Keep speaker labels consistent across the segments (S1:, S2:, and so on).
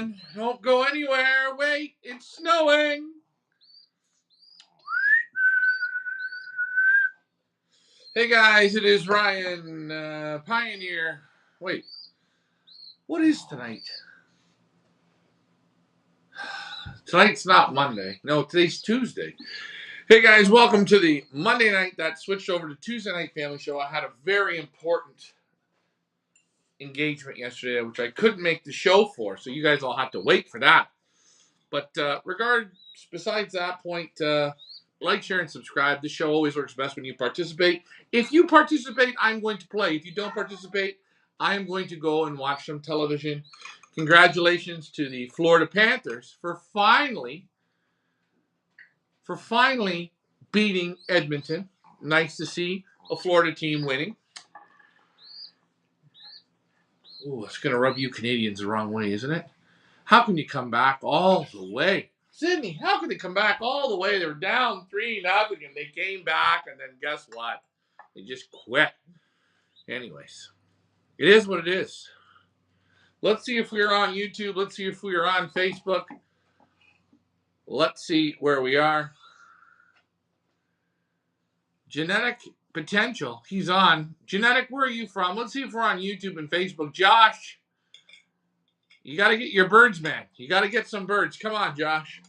S1: on. Don't go anywhere. Wait, it's snowing. Hey guys, it is Ryan, Pioneer. Wait, what is tonight? Tonight's not Monday. No, today's Tuesday. Hey guys, welcome to the Monday night that switched over to Tuesday night family show. I had a very important engagement yesterday, which I couldn't make the show for, so you guys all have to wait for that. But besides that point, like, share, and subscribe. This show always works best when you participate. If you participate, I'm going to play. If you don't participate, I'm going to go and watch some television. Congratulations to the Florida Panthers for finally beating Edmonton. Nice to see a Florida team winning. Oh, it's going to rub you Canadians the wrong way, isn't it? How can you come back all the way? Sydney, how can they come back all the way? They were down 3-0 and they came back, and then guess what? They just quit. Anyways, it is what it is. Let's see if we're on YouTube. Let's see if we are on Facebook. Let's see where we are. Genetic Potential. He's on. Genetic, where are you from? Let's see if we're on YouTube and Facebook. Josh, you got to get your birds, man. You got to get some birds. Come on, Josh.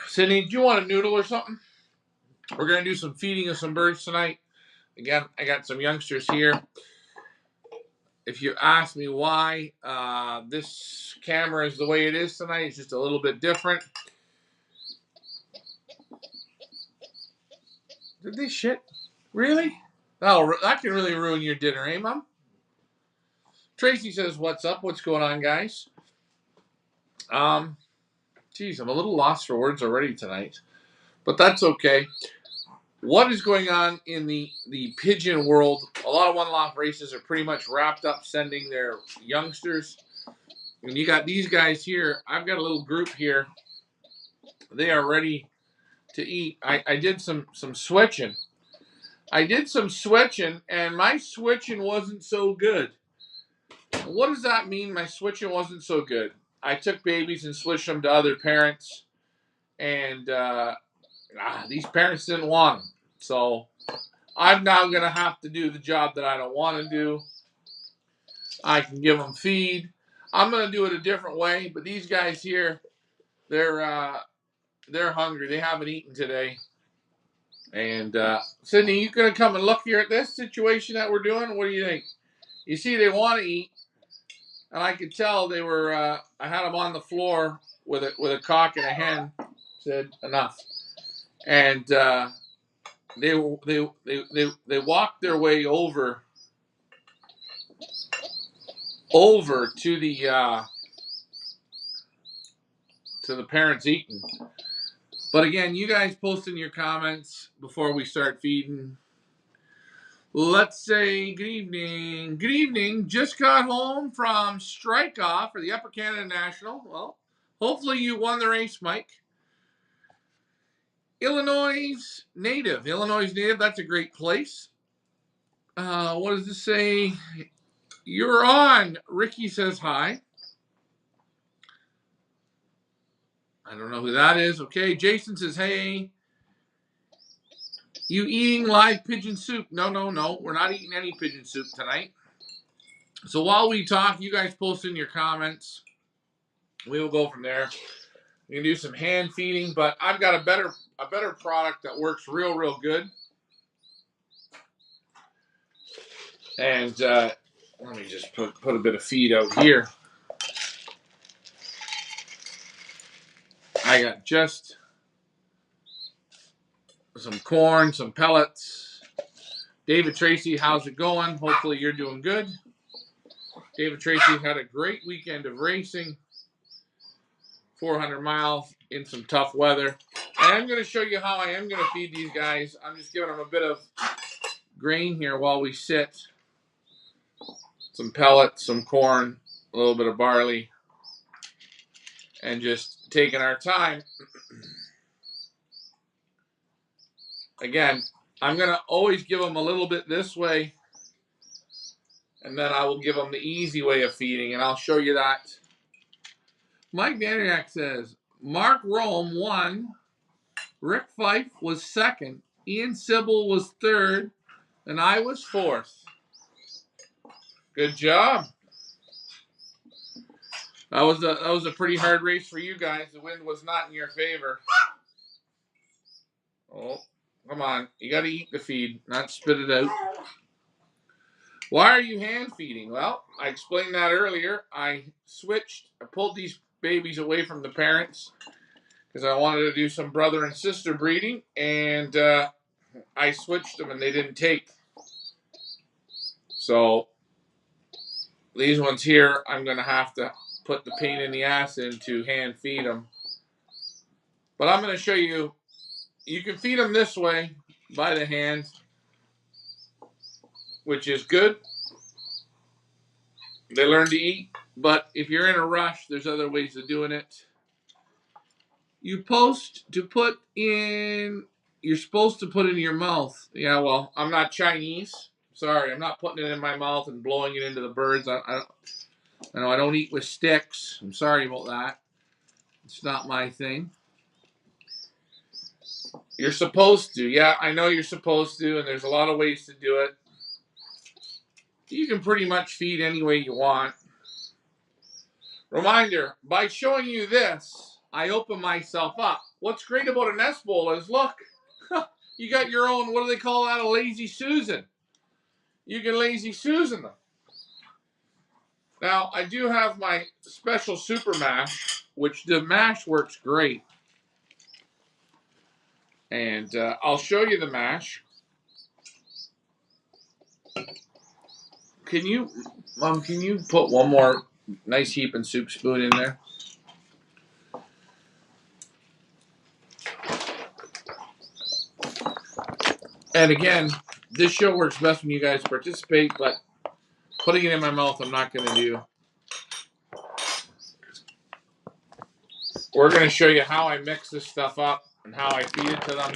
S1: Sydney, do you want a noodle or something? We're going to do some feeding of some birds tonight. Again, I got some youngsters here. If you ask me why this camera is the way it is tonight, it's just a little bit different. Did they shit? Really? Oh, that can really ruin your dinner, eh, Mom? Tracy says, what's up? What's going on, guys? Geez, I'm a little lost for words already tonight. But that's okay. What is going on in the pigeon world? A lot of one-loft races are pretty much wrapped up sending their youngsters. And you got these guys here. I've got a little group here. They are ready to eat. I did some switching. And my switching wasn't so good. What does that mean, my switching wasn't so good? I took babies and switched them to other parents. And these parents didn't want them. So I'm now going to have to do the job that I don't want to do. I can give them feed. I'm going to do it a different way. But these guys here, they're hungry. They haven't eaten today. And Sydney, you going to come and look here at this situation that we're doing? What do you think? You see, they want to eat. And I could tell they were, I had them on the floor with a cock and a hen. Said, enough. And they walked their way over to the parents eating. But again, you guys post in your comments before we start feeding. Let's say good evening. Good evening. Just got home from strike off for the Upper Canada National. Well, hopefully you won the race, Mike. Illinois native, that's a great place. What does this say? You're on. Ricky says hi. I don't know who that is. Okay, Jason says, hey. You eating live pigeon soup? No. We're not eating any pigeon soup tonight. So while we talk, you guys post in your comments. We will go from there. We can do some hand feeding, but I've got a better product that works real good. And let me just put a bit of feed out here. I got just some corn, some pellets. David Tracy, how's it going? Hopefully you're doing good. David Tracy had a great weekend of racing. 400 miles in some tough weather. And I'm going to show you how I am going to feed these guys. I'm just giving them a bit of grain here while we sit. Some pellets, some corn, a little bit of barley. And just taking our time. Again, I'm going to always give them a little bit this way and then I will give them the easy way of feeding, and I'll show you that. Mike Daniak says, Mark Rome won, Rick Fife was second, Ian Sybil was third, and I was fourth. Good job. That was a pretty hard race for you guys. The wind was not in your favor. Oh, come on. You got to eat the feed, not spit it out. Why are you hand feeding? Well, I explained that earlier. I pulled these babies away from the parents because I wanted to do some brother and sister breeding, and I switched them and they didn't take. So these ones here, I'm going to have to put the pain in the ass in to hand feed them. But I'm going to show you, you can feed them this way by the hand, which is good. They learn to eat, but if you're in a rush, there's other ways of doing it. You're supposed to put in your mouth. Yeah, well, I'm not Chinese. Sorry, I'm not putting it in my mouth and blowing it into the birds. I don't eat with sticks. I'm sorry about that. It's not my thing. You're supposed to. Yeah, I know you're supposed to, and there's a lot of ways to do it. You can pretty much feed any way you want. Reminder, by showing you this, I open myself up. What's great about a nest bowl is, look, you got your own, what do they call that, a lazy Susan. You can lazy Susan them. Now, I do have my special super mash, which the mash works great. And I'll show you the mash. Mom, can you put one more nice heaping soup spoon in there? And again, this show works best when you guys participate, but putting it in my mouth, I'm not going to do. We're going to show you how I mix this stuff up and how I feed it to them.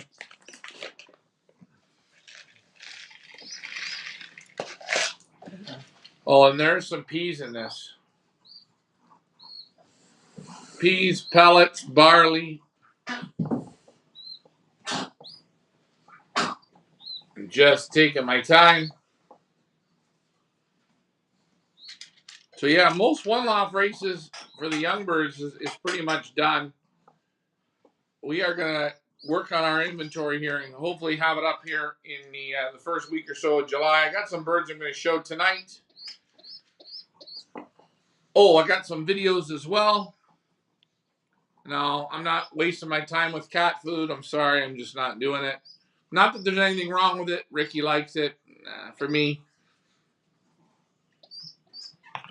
S1: Oh, and there's some peas in this. Peas, pellets, barley. I'm just taking my time. So yeah, most one-loft races for the young birds is pretty much done. We are going to work on our inventory here and hopefully have it up here in the first week or so of July. I got some birds I'm going to show tonight. Oh, I got some videos as well. No, I'm not wasting my time with cat food. I'm sorry, I'm just not doing it. Not that there's anything wrong with it. Ricky likes it. For me,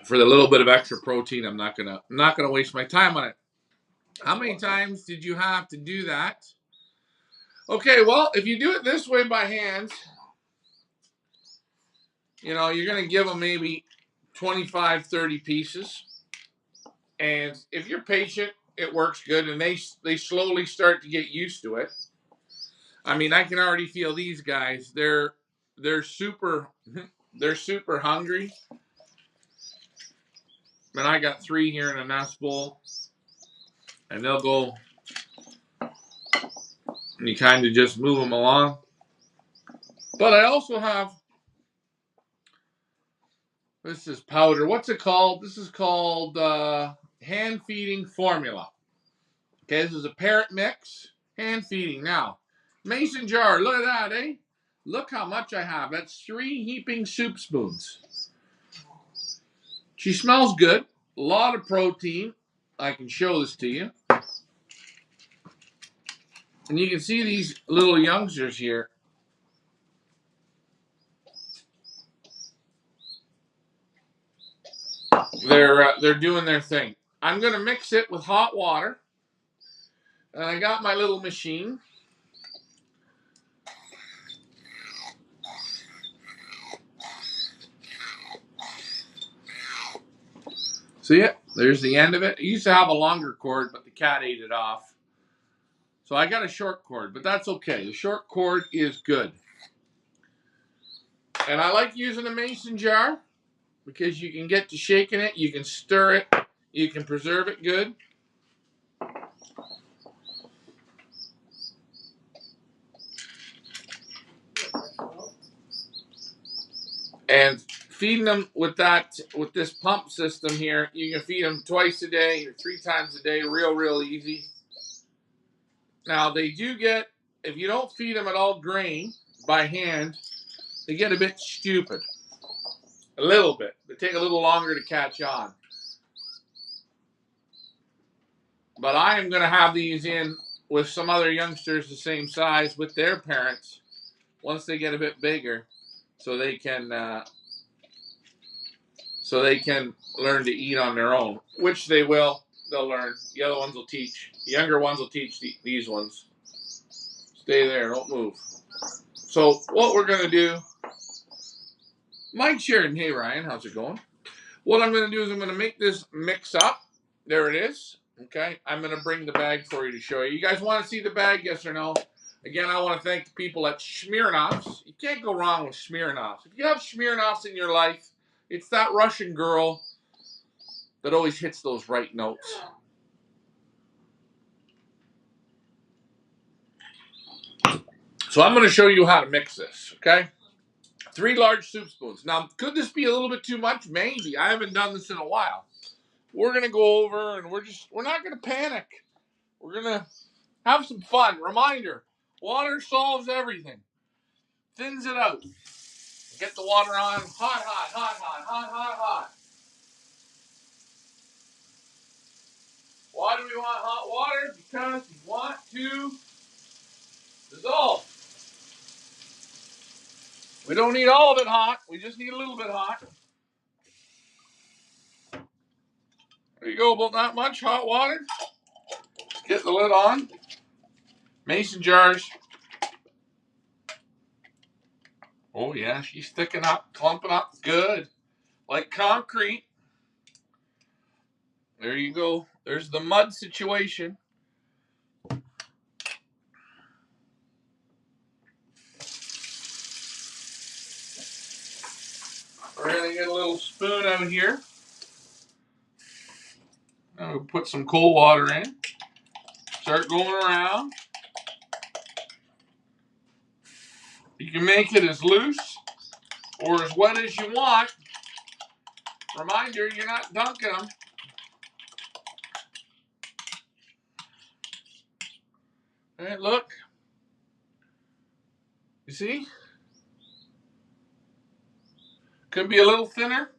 S1: for the little bit of extra protein, I'm not gonna waste my time on it. How many times did you have to do that? Okay, well, if you do it this way by hand, you're going to give them maybe 25, 30 pieces. And if you're patient, it works good. And they slowly start to get used to it. I mean, I can already feel these guys. They're super hungry. And I got 3 here in a nest bowl. And they'll go, and you kind of just move them along. But I also have, this is powder. What's it called? This is called hand feeding formula. Okay, this is a parrot mix, hand feeding. Now, mason jar, look at that, eh? Look how much I have. That's 3 heaping soup spoons. She smells good. A lot of protein. I can show this to you. And you can see these little youngsters here. They're doing their thing. I'm going to mix it with hot water. And I got my little machine. So yeah, there's the end of it. It used to have a longer cord, but the cat ate it off. So I got a short cord, but that's okay. The short cord is good. And I like using a mason jar. because you can get to shaking it, you can stir it, you can preserve it good. And feeding them with this pump system here, you can feed them twice a day or 3 times a day, real easy. Now they do get, if you don't feed them at all grain by hand, they get a bit stupid. A little bit. They take a little longer to catch on. But I am going to have these in with some other youngsters the same size with their parents once they get a bit bigger, so they can learn to eat on their own, which they will. They'll learn. The other ones will teach. The younger ones will teach these ones. Stay there. Don't move. So what we're going to do, Mike Sheridan. Hey, Ryan. How's it going? What I'm going to do is I'm going to make this mix up. There it is. Okay. I'm going to bring the bag for you to show you. You guys want to see the bag? Yes or no? Again, I want to thank the people at Smirnoff's. You can't go wrong with Smirnoff's. If you have Smirnoff's in your life, it's that Russian girl that always hits those right notes. So I'm going to show you how to mix this, okay? 3 large soup spoons. Now, could this be a little bit too much? Maybe. I haven't done this in a while. We're going to go over and we're not going to panic. We're going to have some fun. Reminder, water solves everything. Thins it out. Get the water on. Hot. Why do we want hot water? Because we want to dissolve. We don't need all of it hot. We just need a little bit hot. There you go, about that much hot water. Get the lid on. Mason jars. Oh yeah, she's thickening up, clumping up. Good. Like concrete. There you go. There's the mud situation. We're going to get a little spoon out here. Now we'll put some cold water in. Start going around. You can make it as loose or as wet as you want. Reminder, you're not dunking them. All right, look. You see? Could be a little thinner.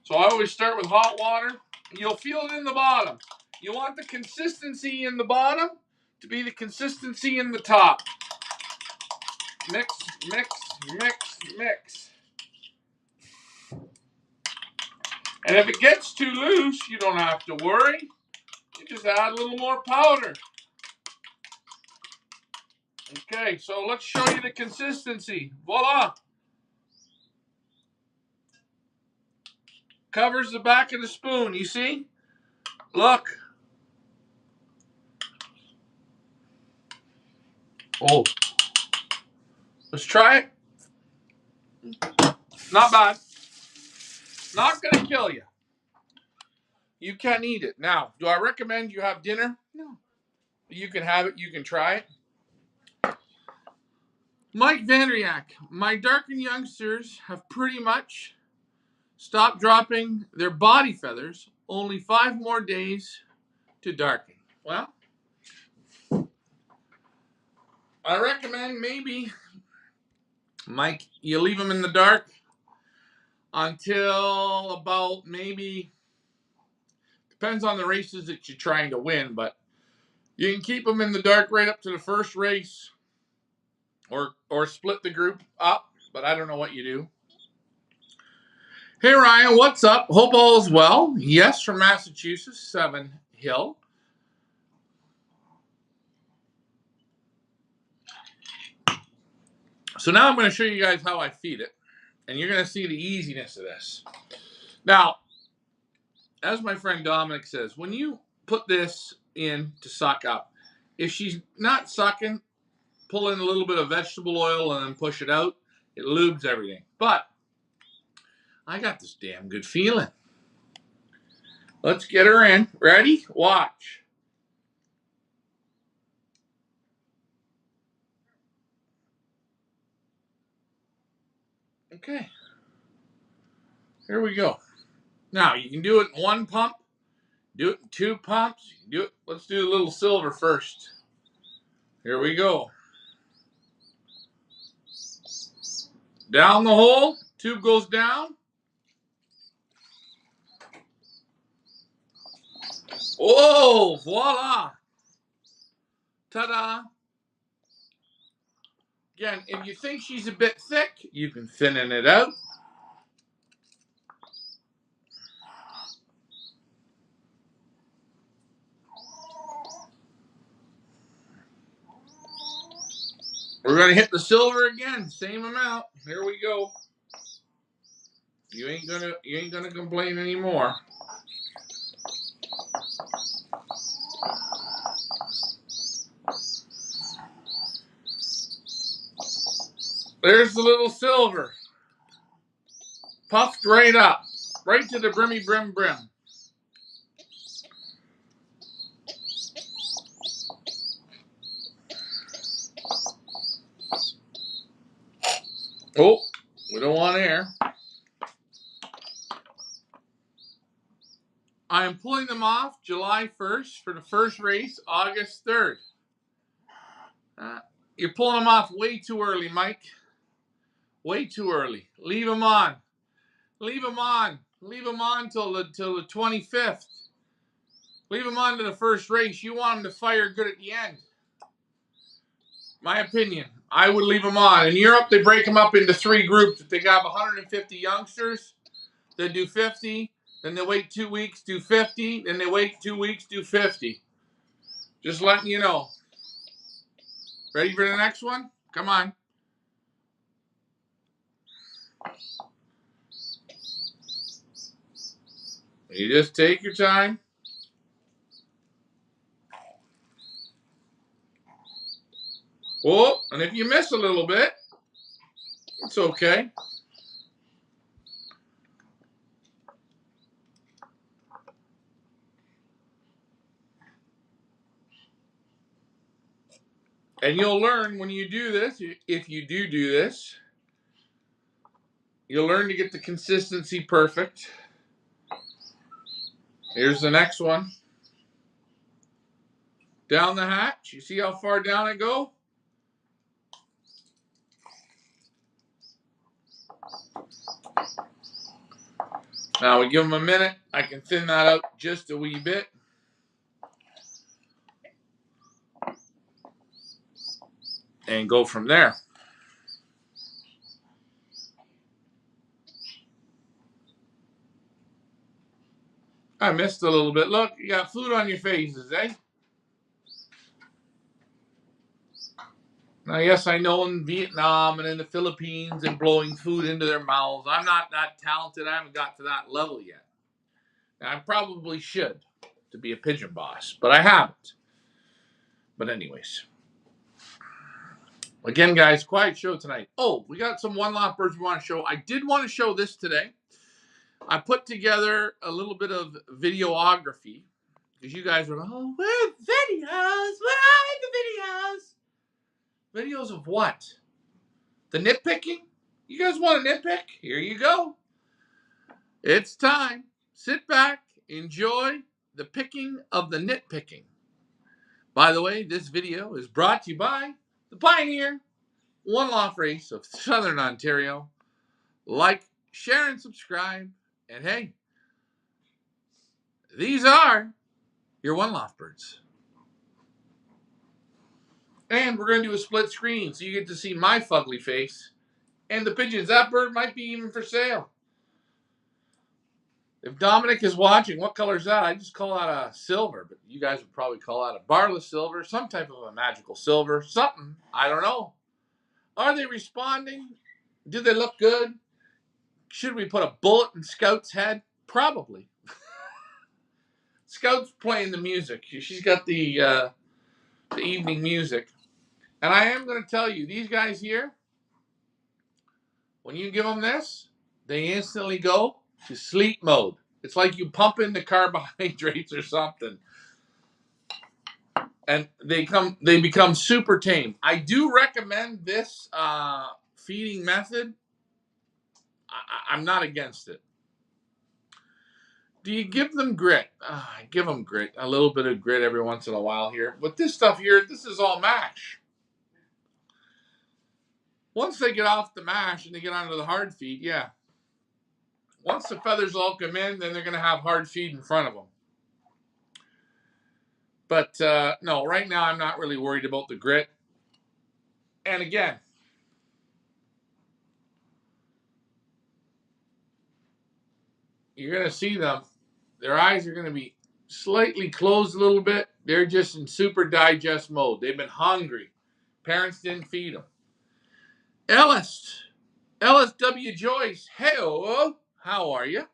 S1: So I always start with hot water. You'll feel it in the bottom. You want the consistency in the bottom to be the consistency in the top. Mix. And if it gets too loose, you don't have to worry. You just add a little more powder. Okay, so let's show you the consistency. Voila. Covers the back of the spoon, you see? Look. Oh. Let's try it. Not bad. Not going to kill you. You can eat it. Now, do I recommend you have dinner? No. You can have it. You can try it. Mike Vandriak, my darkened youngsters have pretty much stopped dropping their body feathers. Only 5 more days to darken. Well, I recommend maybe, Mike, you leave them in the dark until about maybe, depends on the races that you're trying to win, but you can keep them in the dark right up to the first race or split the group up, but I don't know what you do. Hey, Ryan, what's up? Hope all is well. Yes, from Massachusetts, 7 Hill. So now I'm going to show you guys how I feed it, and you're going to see the easiness of this. Now, as my friend Dominic says, when you put this in to suck up, if she's not sucking, pull in a little bit of vegetable oil and then push it out. It lubes everything. But I got this damn good feeling. Let's get her in. Ready? Watch. Okay. Here we go. Now, you can do it in one pump, do it in two pumps. You can do it. Let's do a little silver first. Here we go. Down the hole. Tube goes down. Oh, voila. Ta-da. Again, if you think she's a bit thick, you can thinning it out. We're going to hit the silver again. Same amount. Here we go. You ain't gonna complain anymore. There's the little silver. Puffed right up. Right to the brimmy brim brim. Oh, we don't want air. I am pulling them off July 1st for the first race, August 3rd. You're pulling them off way too early, Mike. Way too early. Leave them on. Leave them on. Leave them on till the 25th. Leave them on to the first race. You want them to fire good at the end. My opinion. I would leave them on. In Europe, they break them up into 3 groups. If they got 150 youngsters, they do 50. Then they wait 2 weeks, do 50. Then they wait 2 weeks, do 50. Just letting you know. Ready for the next one? Come on. You just take your time. Oh, and if you miss a little bit, it's okay. And you'll learn when you do this, if you do this, you'll learn to get the consistency perfect. Here's the next one. Down the hatch. You see how far down I go? Now we give them a minute. I can thin that out just a wee bit. And go from there. I missed a little bit. Look, you got food on your faces, eh? Now, yes, I know in Vietnam and in the Philippines and blowing food into their mouths. I'm not that talented. I haven't got to that level yet. And I probably should to be a pigeon boss, but I haven't. But anyways. Again, guys, quiet show tonight. Oh, we got some one-lot birds we want to show. I did want to show this today. I put together a little bit of videography because you guys were, oh, where are videos? Where are the videos? Videos of what? The nitpicking? You guys want to nitpick? Here you go. It's time. Sit back, enjoy the picking of the nitpicking. By the way, this video is brought to you by the Pioneer One Loft Race of Southern Ontario. Like, share, and subscribe. And hey, these are your one loft birds. And we're going to do a split screen so you get to see my fugly face and the pigeons. That bird might be even for sale. If Dominic is watching, what color is that? I just call that a silver, but you guys would probably call that a barless silver, some type of a magical silver, something. I don't know. Are they responding? Do they look good? Should we put a bullet in Scout's head? Probably. Scout's playing the music. She's got the evening music. And I am going to tell you, these guys here, when you give them this, they instantly go to sleep mode. It's like you pump in the carbohydrates or something, and they become super tame. I do recommend this feeding method. I'm not against it. Do you give them grit? I give them grit, a little bit of grit every once in a while here. But this stuff here, this is all mash. Once they get off the mash and they get onto the hard feed, yeah. Once the feathers all come in, then they're going to have hard feed in front of them. But no, right now I'm not really worried about the grit. And again, you're going to see them. Their eyes are going to be slightly closed a little bit. They're just in super digest mode. They've been hungry. Parents didn't feed them. Ellis W. Joyce, hello, how are you?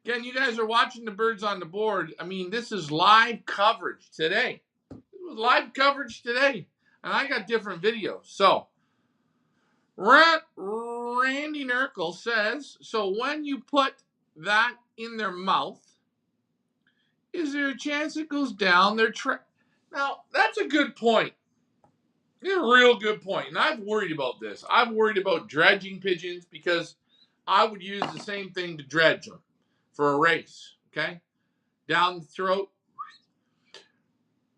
S1: Again, you guys are watching the birds on the board. I mean, this is live coverage today. It was live coverage today. And I got different videos. So, Randy Nerkel says, so when you put that in their mouth, is there a chance it goes down their track? Now, that's a good point. It's a real good point. And I've worried about this. I've worried about dredging pigeons because I would use the same thing to dredge them for a race, okay? Down the throat.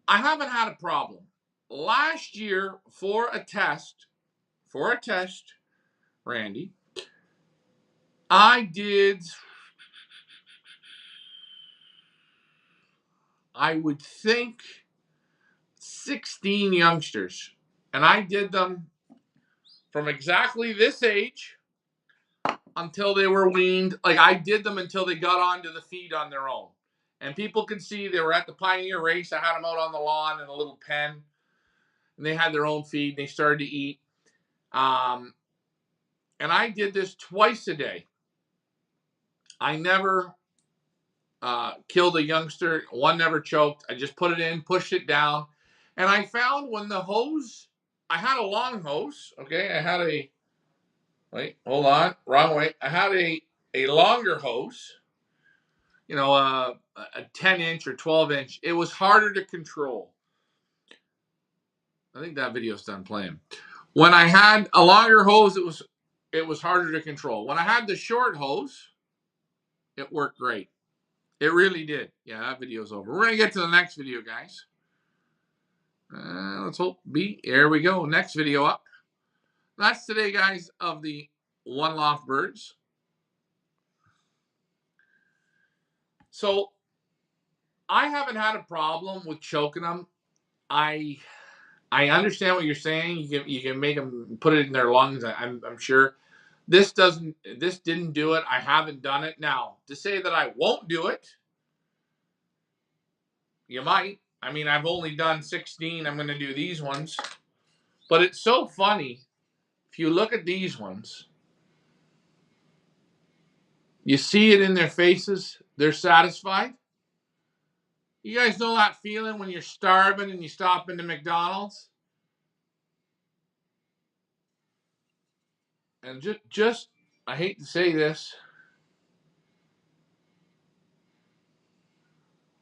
S1: I haven't had a problem. Last year, for a test, Randy, I would think 16 youngsters. And I did them from exactly this age until they were weaned. Like, I did them until they got onto the feed on their own. And people could see they were at the Pioneer race. I had them out on the lawn in a little pen. And they had their own feed. And they started to eat. And I did this twice a day. I never killed a youngster. One never choked. I just put it in, pushed it down. And I found when the hose, I had a long hose. Okay. I had wait, hold on. Wrong way. I had a longer hose, a 10-inch or 12-inch. It was harder to control. I think that video's done playing. When I had a longer hose, it was harder to control. When I had the short hose, it worked great. It really did. Yeah, that video's over. We're going to get to the next video, guys. Let's hope There we go. Next video up. That's today, guys, of the one loft birds. So I haven't had a problem with choking them. I understand what you're saying. You can make them put it in their lungs. I'm sure. This didn't do it. I haven't done it. Now, to say that I won't do it, you might. I mean, I've only done 16. I'm going to do these ones. But it's so funny. If you look at these ones, you see it in their faces. They're satisfied. You guys know that feeling when you're starving and you stop into McDonald's? And just I hate to say this.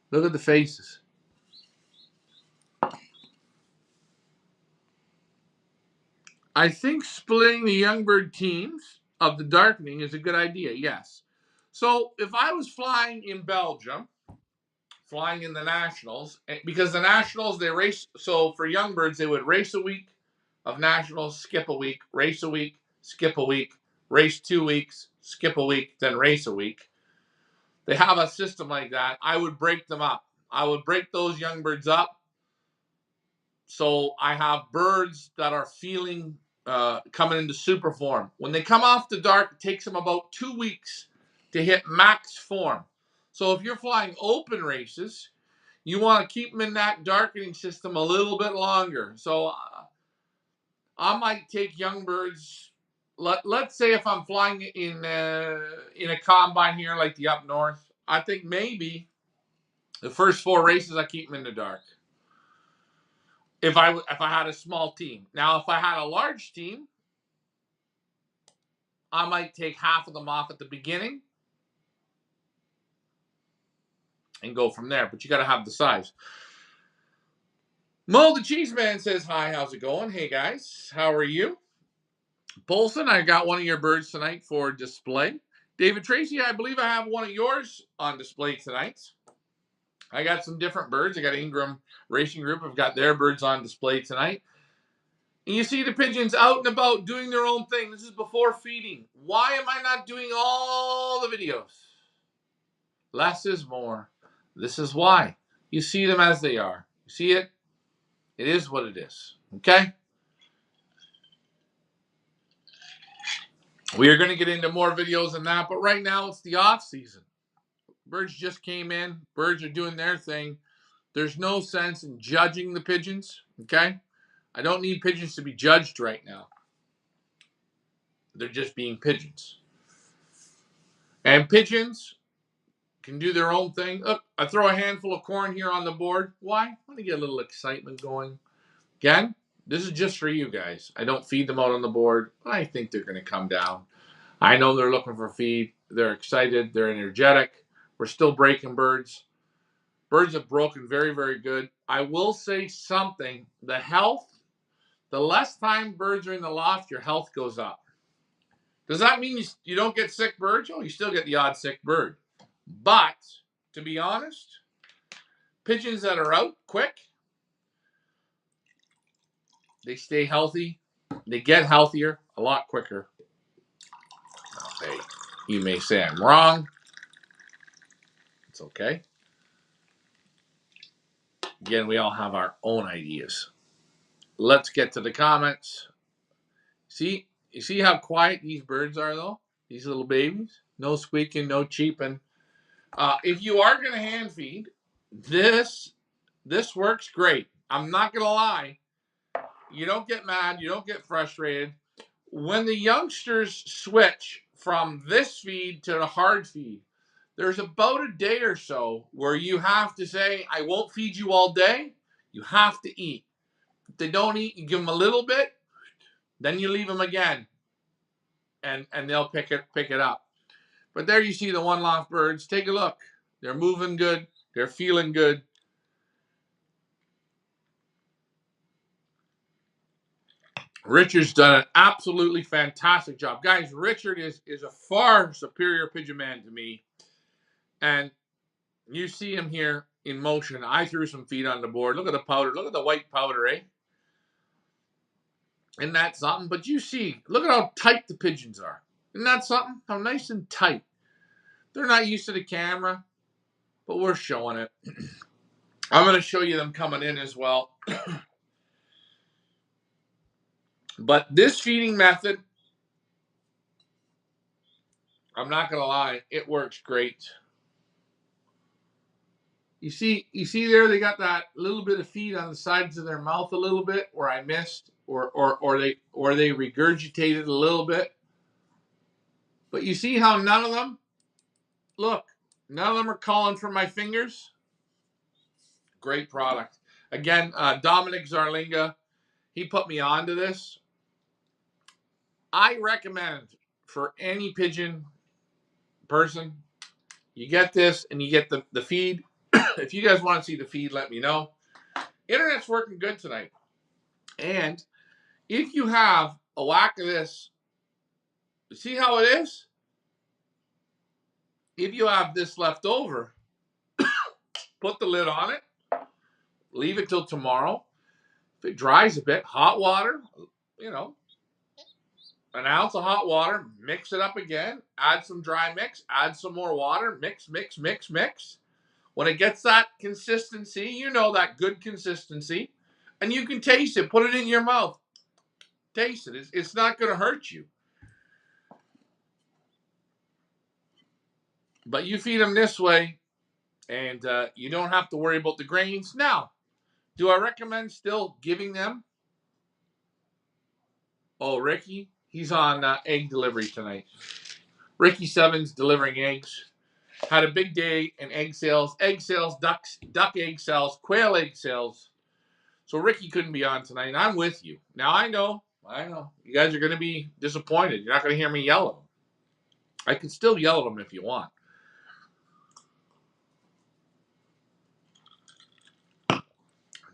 S1: Look at the faces. I think splitting the young bird teams of the darkening is a good idea, yes. So if I was flying in Belgium, flying in the Nationals, because the Nationals, they race, so for young birds, they would race a week of Nationals, skip a week, race a week, skip a week, race 2 weeks, skip a week, then race a week. They have a system like that. I would break them up. I would break those young birds up. So I have birds that are feeling coming into super form. When they come off the dark, it takes them about 2 weeks to hit max form. So if you're flying open races, you want to keep them in that darkening system a little bit longer. So I might take young birds. Let's say if I'm flying in a combine here, like the up north, I think maybe the first 4 races I keep them in the dark. If I had a small team. Now, if I had a large team, I might take half of them off at the beginning and go from there. But you got to have the size. Mo the Cheese Man says, hi, how's it going? Hey, guys, how are you? Polson, I got one of your birds tonight for display. David Tracy, I believe I have one of yours on display tonight. I got some different birds. I got Ingram Racing Group. I've got their birds on display tonight. And you see the pigeons out and about doing their own thing. This is before feeding. Why am I not doing all the videos? Less is more. This is why. You see them as they are. You see it? It is what it is. Okay? We are going to get into more videos than that, but right now it's the off season. Birds just came in. Birds are doing their thing. There's no sense in judging the pigeons. Okay? I don't need pigeons to be judged right now. They're just being pigeons. And pigeons can do their own thing. Look, I throw a handful of corn here on the board. Why? I want to get a little excitement going. Again, this is just for you guys. I don't feed them out on the board. I think they're going to come down. I know they're looking for feed. They're excited. They're energetic. We're still breaking birds. Birds have broken very, very good. I will say something. The health, the less time birds are in the loft, your health goes up. Does that mean you don't get sick birds? Oh, you still get the odd sick bird. But, to be honest, pigeons that are out quick, they stay healthy. They get healthier a lot quicker. Okay, you may say I'm wrong. It's okay. Again, we all have our own ideas. Let's get to the comments. See, you see how quiet these birds are, though? These little babies? No squeaking, no cheeping. If you are going to hand feed, this works great. I'm not going to lie. You don't get mad. You don't get frustrated. When the youngsters switch from this feed to the hard feed, there's about a day or so where you have to say, I won't feed you all day. You have to eat. If they don't eat, you give them a little bit. Then you leave them again. And they'll pick it up. But there you see the one loft birds. Take a look. They're moving good. They're feeling good. Richard's done an absolutely fantastic job. Guys, Richard is a far superior pigeon man to me. And you see him here in motion. I threw some feed on the board. Look at the powder. Look at the white powder, eh? Isn't that something? But you see, look at how tight the pigeons are. Isn't that something? How nice and tight. They're not used to the camera, but we're showing it. I'm going to show you them coming in as well. But this feeding method, I'm not going to lie, it works great. You see there, they got that little bit of feed on the sides of their mouth a little bit where I missed, or they regurgitated a little bit. But you see how none of them, look, none of them are calling for my fingers. Great product. Again, Dominic Zarlinga, he put me onto this. I recommend for any pigeon person, you get this and you get the feed. If you guys want to see the feed, let me know. Internet's working good tonight. And if you have a whack of this, see how it is? If you have this left over, put the lid on it, leave it till tomorrow. If it dries a bit, hot water, an ounce of hot water, mix it up again, add some dry mix, add some more water, mix, mix, mix, mix. When it gets that consistency, that good consistency, and you can taste it. Put it in your mouth. Taste it. It's not going to hurt you. But you feed them this way, and you don't have to worry about the grains. Now, do I recommend still giving them? Oh, Ricky, he's on egg delivery tonight. Ricky Sevens delivering eggs. Had a big day in egg sales, duck egg sales, quail egg sales. So Ricky couldn't be on tonight. I'm with you. Now I know. You guys are going to be disappointed. You're not going to hear me yell. I can still yell at them if you want.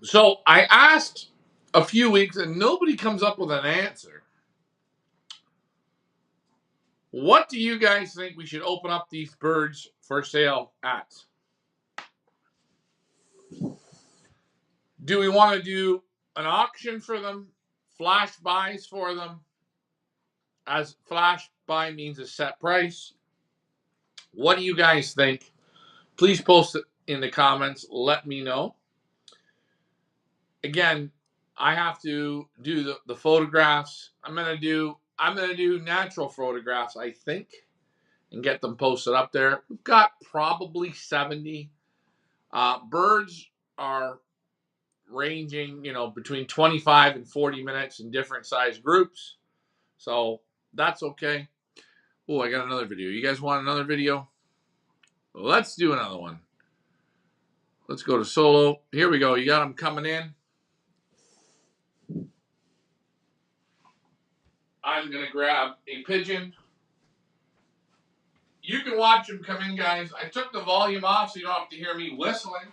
S1: So I asked a few weeks and nobody comes up with an answer. What do you guys think we should open up these birds for sale at? Do we want to do an auction for them, flash buys for them, as flash buy means a set price? What do you guys think? Please post it in the comments. Let me know. Again, I have to do the photographs. I'm gonna do natural photographs, I think, and get them posted up there. We've got probably 70. Birds are ranging, between 25 and 40 minutes in different size groups. So that's okay. Oh, I got another video. You guys want another video? Let's do another one. Let's go to solo. Here we go. You got them coming in. I'm going to grab a pigeon. You can watch them come in, guys. I took the volume off so you don't have to hear me whistling.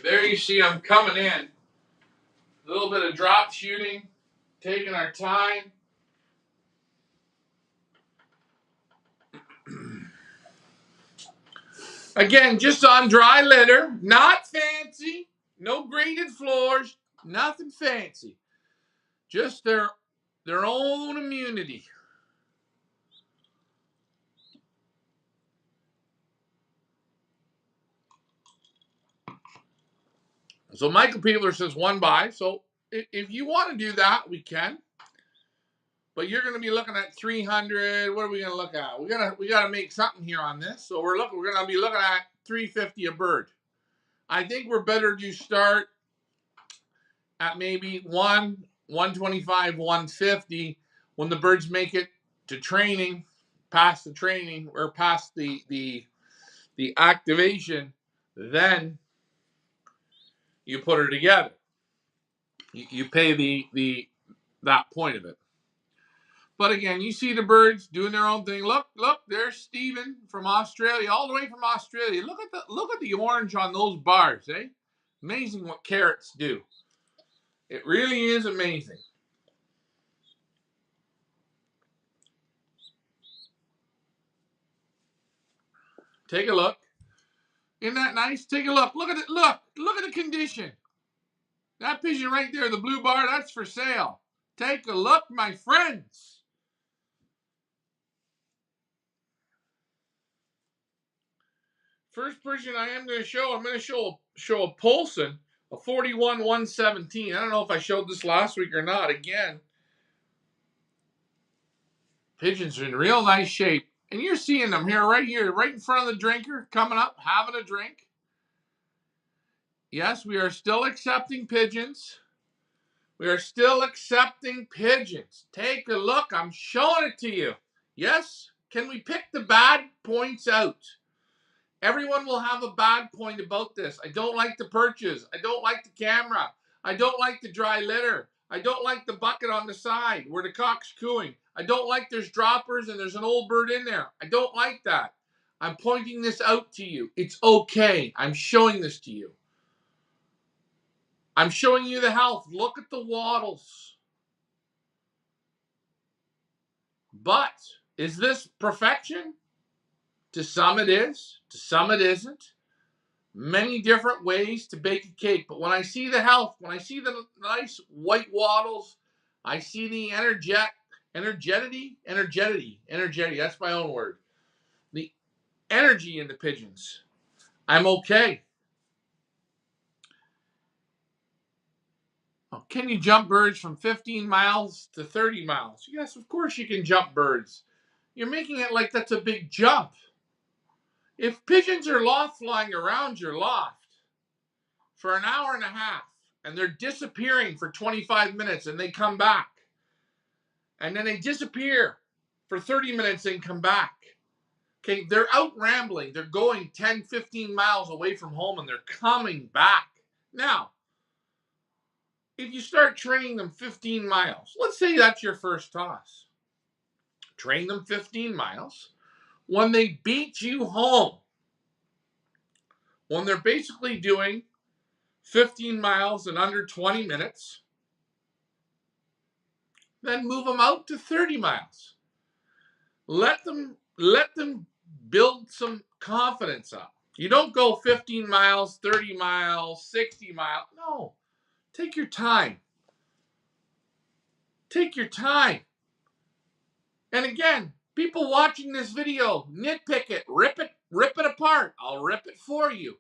S1: There you see them coming in. A little bit of drop shooting, taking our time. Again, just on dry litter, not fancy, no graded floors, nothing fancy. Just their own immunity. So Michael Peebler says one buy. So if you want to do that, we can. But you're going to be looking at 300. What are we going to look at? We got to make something here on this. So we're going to be looking at 350 a bird. I think we're better to start at maybe 125, 150 when the birds make it to training, past the training or past the activation, then you put her together. You pay that point of it. But again, you see the birds doing their own thing. Look, there's Steven from Australia, all the way from Australia. Look at the orange on those bars, eh? Amazing what carrots do. It really is amazing. Take a look. Isn't that nice? Take a look. Look at it. Look at the condition. That pigeon right there, the blue bar, that's for sale. Take a look, my friends. First pigeon I'm going to show a Polson, a 41 117. I don't know if I showed this last week or not. Again, pigeons are in real nice shape. And you're seeing them right in front of the drinker, coming up, having a drink. Yes, we are still accepting pigeons. We are still accepting pigeons. Take a look. I'm showing it to you. Yes? Can we pick the bad points out? Everyone will have a bad point about this. I don't like the perches. I don't like the camera. I don't like the dry litter. I don't like the bucket on the side where the cock's cooing. I don't like there's droppers and there's an old bird in there. I don't like that. I'm pointing this out to you. It's okay. I'm showing this to you. I'm showing you the health. Look at the wattles. But is this perfection? To some it is. To some it isn't. Many different ways to bake a cake. But when I see the health, when I see the nice white wattles, I see the energetic. That's my own word. energy in the pigeons. I'm okay. Oh, can you jump birds from 15 miles to 30 miles? Yes, of course you can jump birds. You're making it like that's a big jump. If pigeons are loft flying around your loft for an hour and a half and they're disappearing for 25 minutes and they come back and then they disappear for 30 minutes and come back. Okay, they're out rambling. They're going 10, 15 miles away from home and they're coming back. Now, if you start training them 15 miles, let's say that's your first toss. Train them 15 miles. When they beat you home, when they're basically doing 15 miles in under 20 minutes, then move them out to 30 miles. Let them build some confidence up. You don't go 15 miles, 30 miles, 60 miles. No. Take your time. Take your time. And again, people watching this video, nitpick it, rip it apart. I'll rip it for you.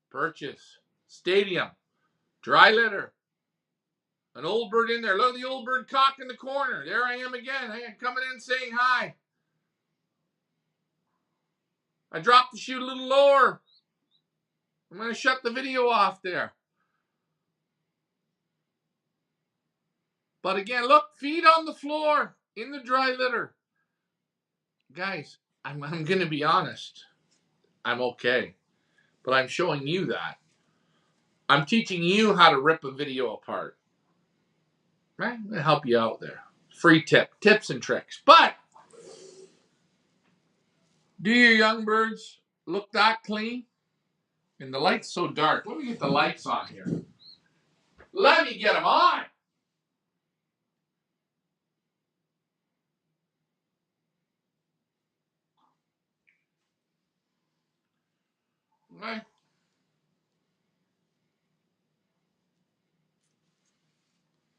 S1: Purchase, stadium, dry litter, an old bird in there. Look at the old bird cock in the corner. There I am again. Hey, I'm coming in saying hi. I dropped the chute a little lower. I'm going to shut the video off there. But again, look, feet on the floor in the dry litter. Guys, I'm going to be honest. I'm okay. But I'm showing you that. I'm teaching you how to rip a video apart. Right? I'm going to help you out there. Free tips and tricks. But do your young birds look that clean? And the light's so dark. Let me get the lights on here. Let me get them on. Okay.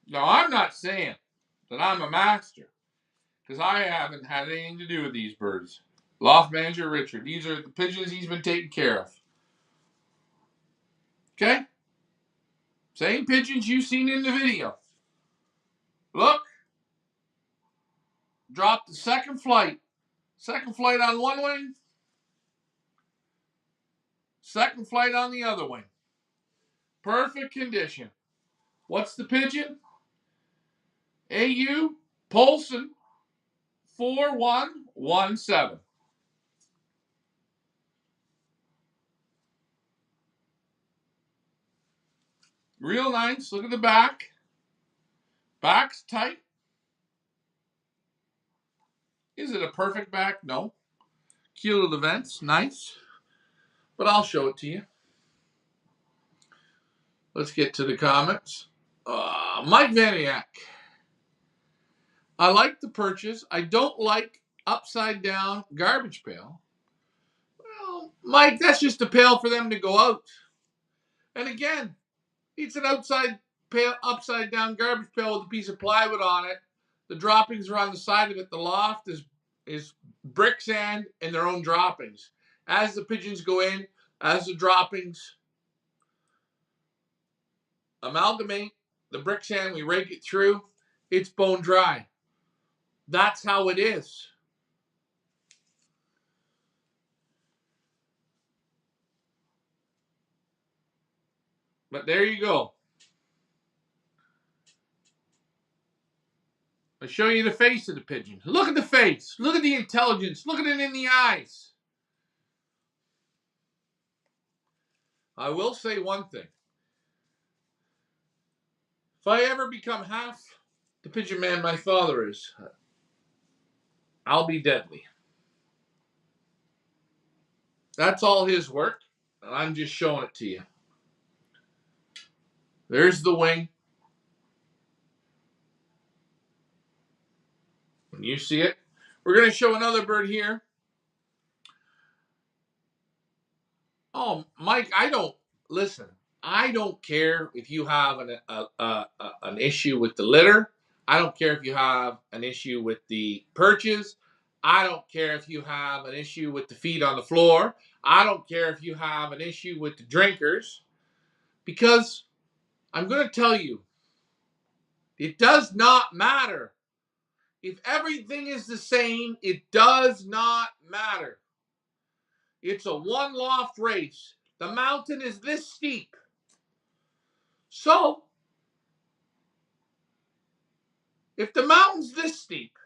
S1: Now, I'm not saying that I'm a master, because I haven't had anything to do with these birds. Loft manager Richard. These are the pigeons he's been taking care of. Okay? Same pigeons you've seen in the video. Look. Drop the second flight. Second flight on one wing. Second flight on the other wing. Perfect condition. What's the pigeon? AU Polson 4117. Real nice. Look at the back. Back's tight. Is it a perfect back? No. Cute little vents. Nice. But I'll show it to you. Let's get to the comments. Mike Vaniak. I like the purchase. I don't like upside down garbage pail. Well, Mike, that's just a pail for them to go out. And again, it's an upside down garbage pail with a piece of plywood on it. The droppings are on the side of it. The loft is brick sand and their own droppings. As the pigeons go in, as the droppings amalgamate, the brick sand, we rake it through, it's bone dry. That's how it is. But there you go. I'll show you the face of the pigeon. Look at the face. Look at the intelligence. Look at it in the eyes. I will say one thing. If I ever become half the pigeon man my father is, I'll be deadly. That's all his work, and I'm just showing it to you. There's the wing. When you see it, we're going to show another bird here. Oh, Mike, I don't care if you have an issue with the litter. I don't care if you have an issue with the perches. I don't care if you have an issue with the feet on the floor. I don't care if you have an issue with the drinkers. Because I'm going to tell you, it does not matter. If everything is the same, it does not matter. It's a one loft race. The mountain is this steep. So, if the mountain's this steep,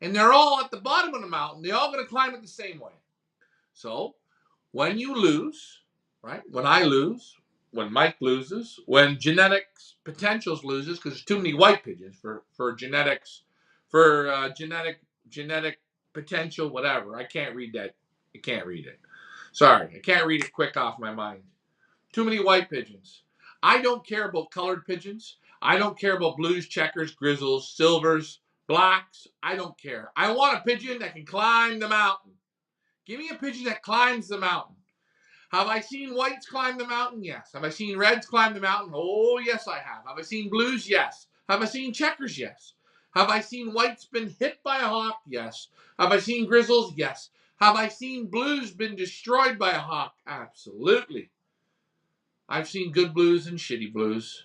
S1: and they're all at the bottom of the mountain, they're all going to climb it the same way. So, when you lose, right? When I lose, when Mike loses, when genetics potentials loses, because there's too many white pigeons for genetics, for genetic potential, whatever. I can't read that. I can't read it. Sorry, I can't read it quick off my mind. Too many white pigeons. I don't care about colored pigeons. I don't care about blues, checkers, grizzles, silvers, blacks. I don't care. I want a pigeon that can climb the mountain. Give me a pigeon that climbs the mountain. Have I seen whites climb the mountain? Yes. Have I seen reds climb the mountain? Oh, yes, I have. Have I seen blues? Yes. Have I seen checkers? Yes. Have I seen whites been hit by a hawk? Yes. Have I seen grizzles? Yes. Have I seen blues been destroyed by a hawk? Absolutely. I've seen good blues and shitty blues.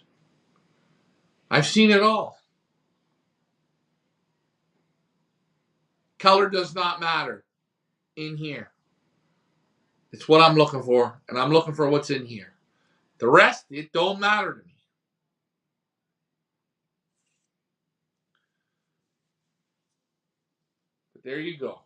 S1: I've seen it all. Color does not matter in here. It's what I'm looking for, and I'm looking for what's in here. The rest, it don't matter to me. But there you go.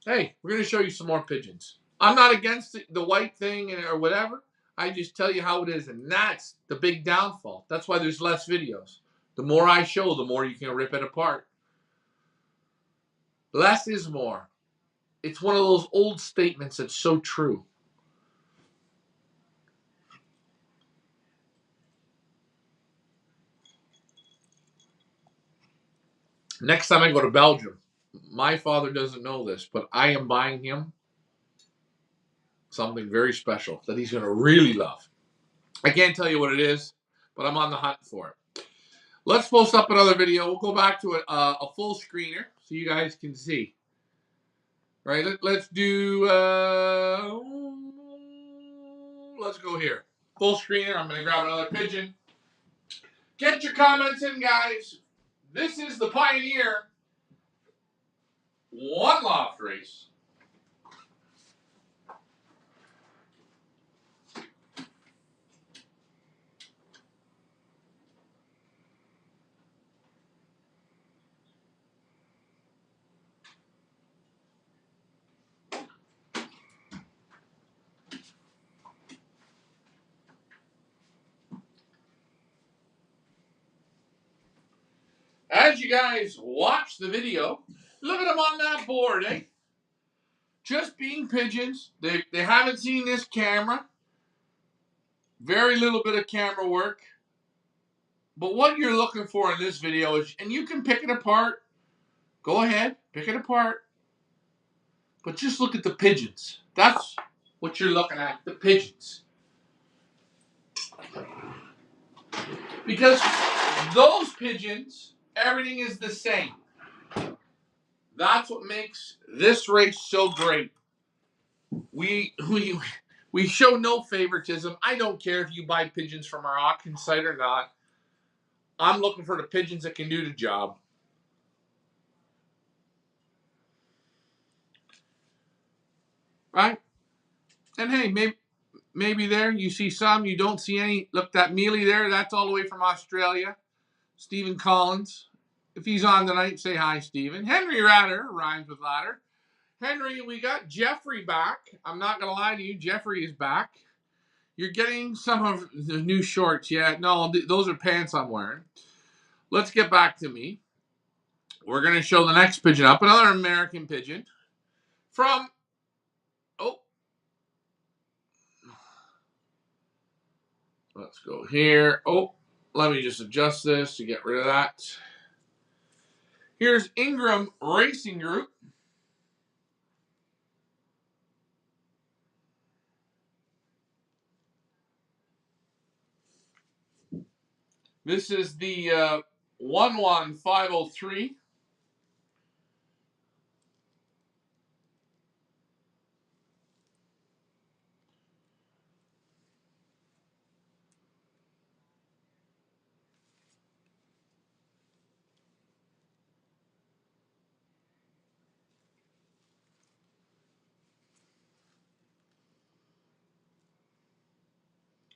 S1: Hey, we're going to show you some more pigeons. I'm not against the white thing or whatever. I just tell you how it is, and that's the big downfall. That's why there's less videos. The more I show, the more you can rip it apart. Less is more. It's one of those old statements that's so true. Next time I go to Belgium, my father doesn't know this, but I am buying him something very special that he's going to really love. I can't tell you what it is, but I'm on the hunt for it. Let's post up another video. We'll go back to a full screener so you guys can see. Right? Let's do. Let's go here. Full screener. I'm going to grab another pigeon. Get your comments in, guys. This is the Pioneer one loft race. As you guys watch the video, look at them on that board, eh? Just being pigeons. They haven't seen this camera. Very little bit of camera work. But what you're looking for in this video is, and you can pick it apart. Go ahead, pick it apart. But just look at the pigeons. That's what you're looking at, the pigeons. Because those pigeons, everything is the same. That's what makes this race so great. We show no favoritism. I don't care if you buy pigeons from our auction site or not. I'm looking for the pigeons that can do the job. Right? And hey, maybe there you see some, you don't see any. Look, that mealy there, that's all the way from Australia. Stephen Collins. If he's on tonight, say hi, Stephen. Henry Ratter, rhymes with ladder. Henry, we got Jeffrey back. I'm not going to lie to you, Jeffrey is back. You're getting some of the new shorts. Yeah, no, those are pants I'm wearing. Let's get back to me. We're going to show the next pigeon up. Another American pigeon from, let's go here. Let me just adjust this to get rid of that. Here's Ingram Racing Group. This is the 11503.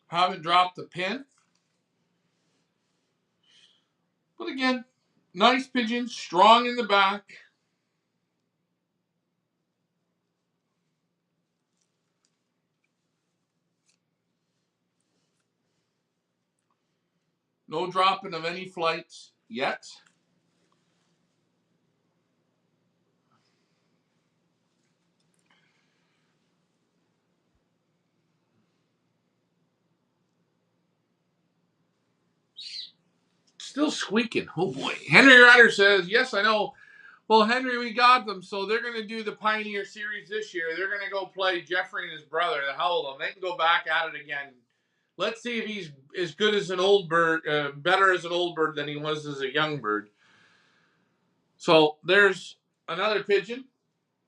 S1: Haven't dropped the pin. But again, nice pigeon, strong in the back. No dropping of any flights yet. Still squeaking. Oh boy. Henry Ryder says, yes, I know. Well, Henry, we got them. So they're going to do the Pioneer Series this year. They're going to go play Jeffrey and his brother, the Howlem. They can go back at it again. Let's see if he's as good as an old bird, better as an old bird than he was as a young bird. So there's another pigeon.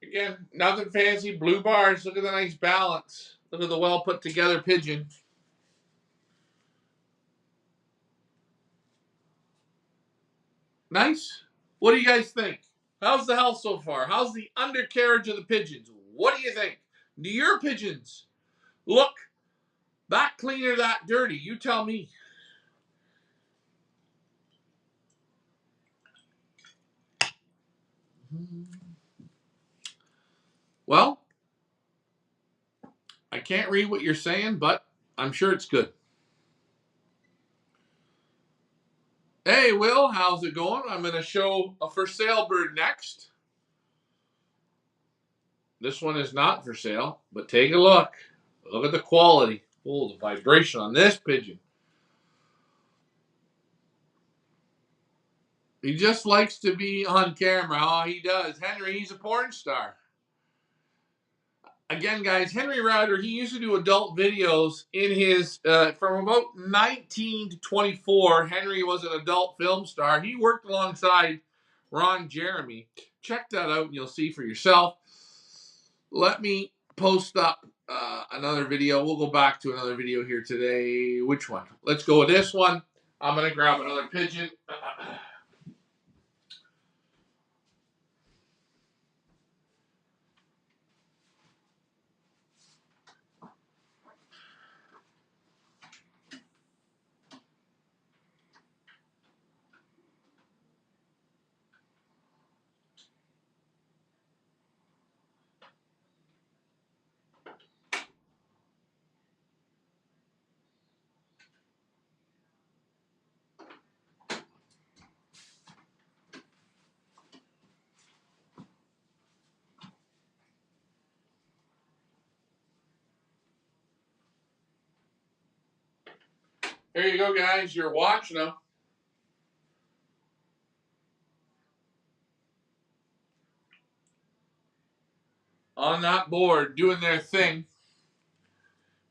S1: Again, nothing fancy. Blue bars. Look at the nice balance. Look at the well put together pigeon. Nice. What do you guys think? How's the health so far? How's the undercarriage of the pigeons? What do you think? Do your pigeons look that clean or that dirty? You tell me. Well, I can't read what you're saying, but I'm sure it's good. Hey, Will, how's it going? I'm going to show a for sale bird next. This one is not for sale, but take a look. Look at the quality. Oh, the vibration on this pigeon. He just likes to be on camera. Oh, he does. Henry, he's a porn star. Again, guys, Henry Ryder, he used to do adult videos in his, from about 19 to 24, Henry was an adult film star. He worked alongside Ron Jeremy. Check that out and you'll see for yourself. Let me post up another video. We'll go back to another video here today. Which one? Let's go with this one. I'm going to grab another pigeon. There you go, guys. You're watching them. On that board, doing their thing.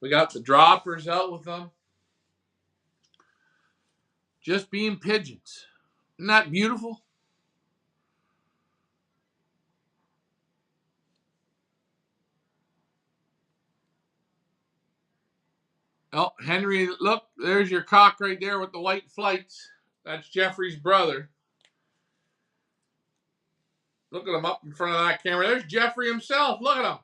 S1: We got the droppers out with them. Just being pigeons. Isn't that beautiful? Oh, Henry, look, there's your cock right there with the white flights. That's Jeffrey's brother. Look at him up in front of that camera. There's Jeffrey himself. Look at him.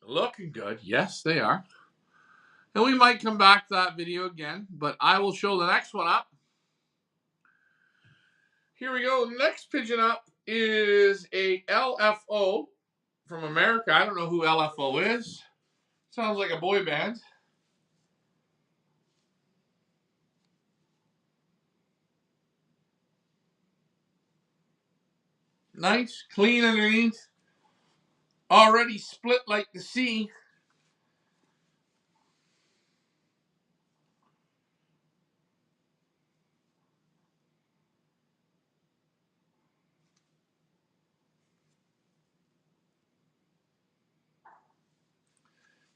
S1: Looking good. Yes, they are. And we might come back to that video again, but I will show the next one up. Here we go. Next pigeon up is a LFO from America. I don't know who LFO is. Sounds like a boy band. Nice, clean underneath. Already split like the sea.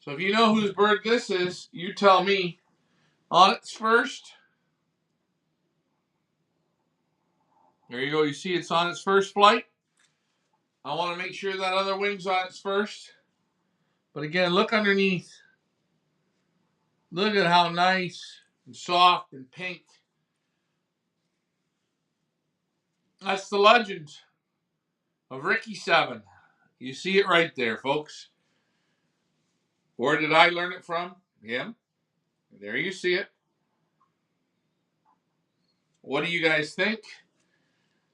S1: So if you know whose bird this is, you tell me. On its first. There you go. You see it's on its first flight. I want to make sure that other wing's on its first. But again, look underneath. Look at how nice and soft and pink That's the legend of Ricky 7. You see it right there, folks. Where did I learn it from? Him. There you see it. What do you guys think?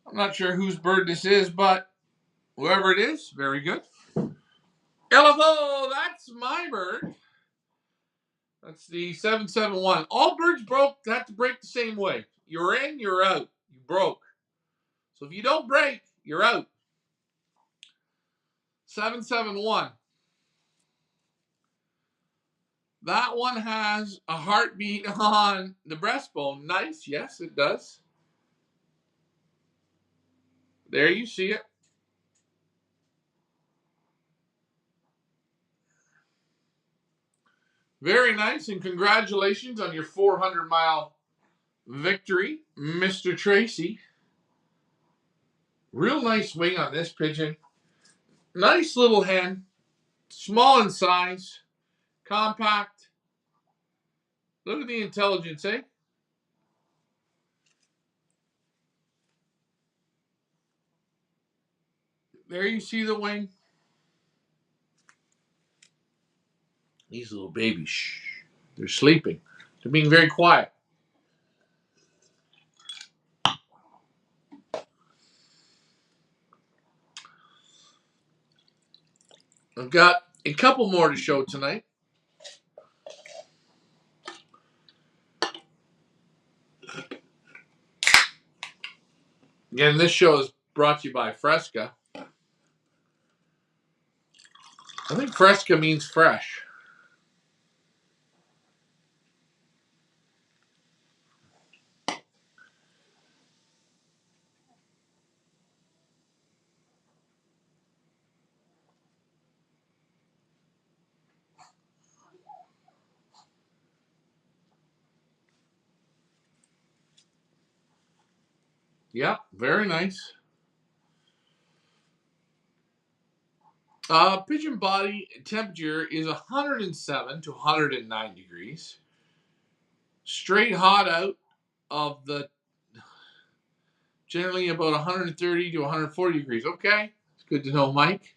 S1: I'm not sure whose bird this is, but whoever it is, very good. Hello, that's my bird. That's the 771. All birds have to break the same way. You're in, you're out. You broke. So if you don't break, you're out. 771. That one has a heartbeat on the breastbone. Nice. Yes, it does. There you see it. Very nice, and congratulations on your 400-mile victory, Mr. Tracy. Real nice wing on this pigeon. Nice little hen. Small in size. Compact. Look at the intelligence, eh? There you see the wing. These little babies, shh. They're sleeping. They're being very quiet. I've got a couple more to show tonight. Again, this show is brought to you by Fresca. I think Fresca means fresh. Yeah, very nice. Pigeon body temperature is 107 to 109 degrees. Straight hot out of the generally about 130 to 140 degrees. Okay, it's good to know, Mike.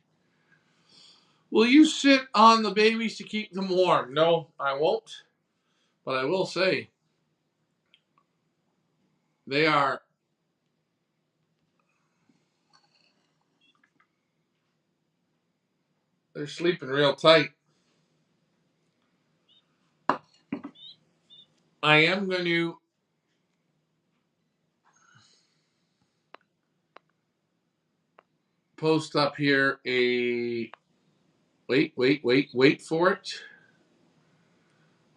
S1: Will you sit on the babies to keep them warm? No, I won't. But I will say they're sleeping real tight. I am going to post up here a wait for it.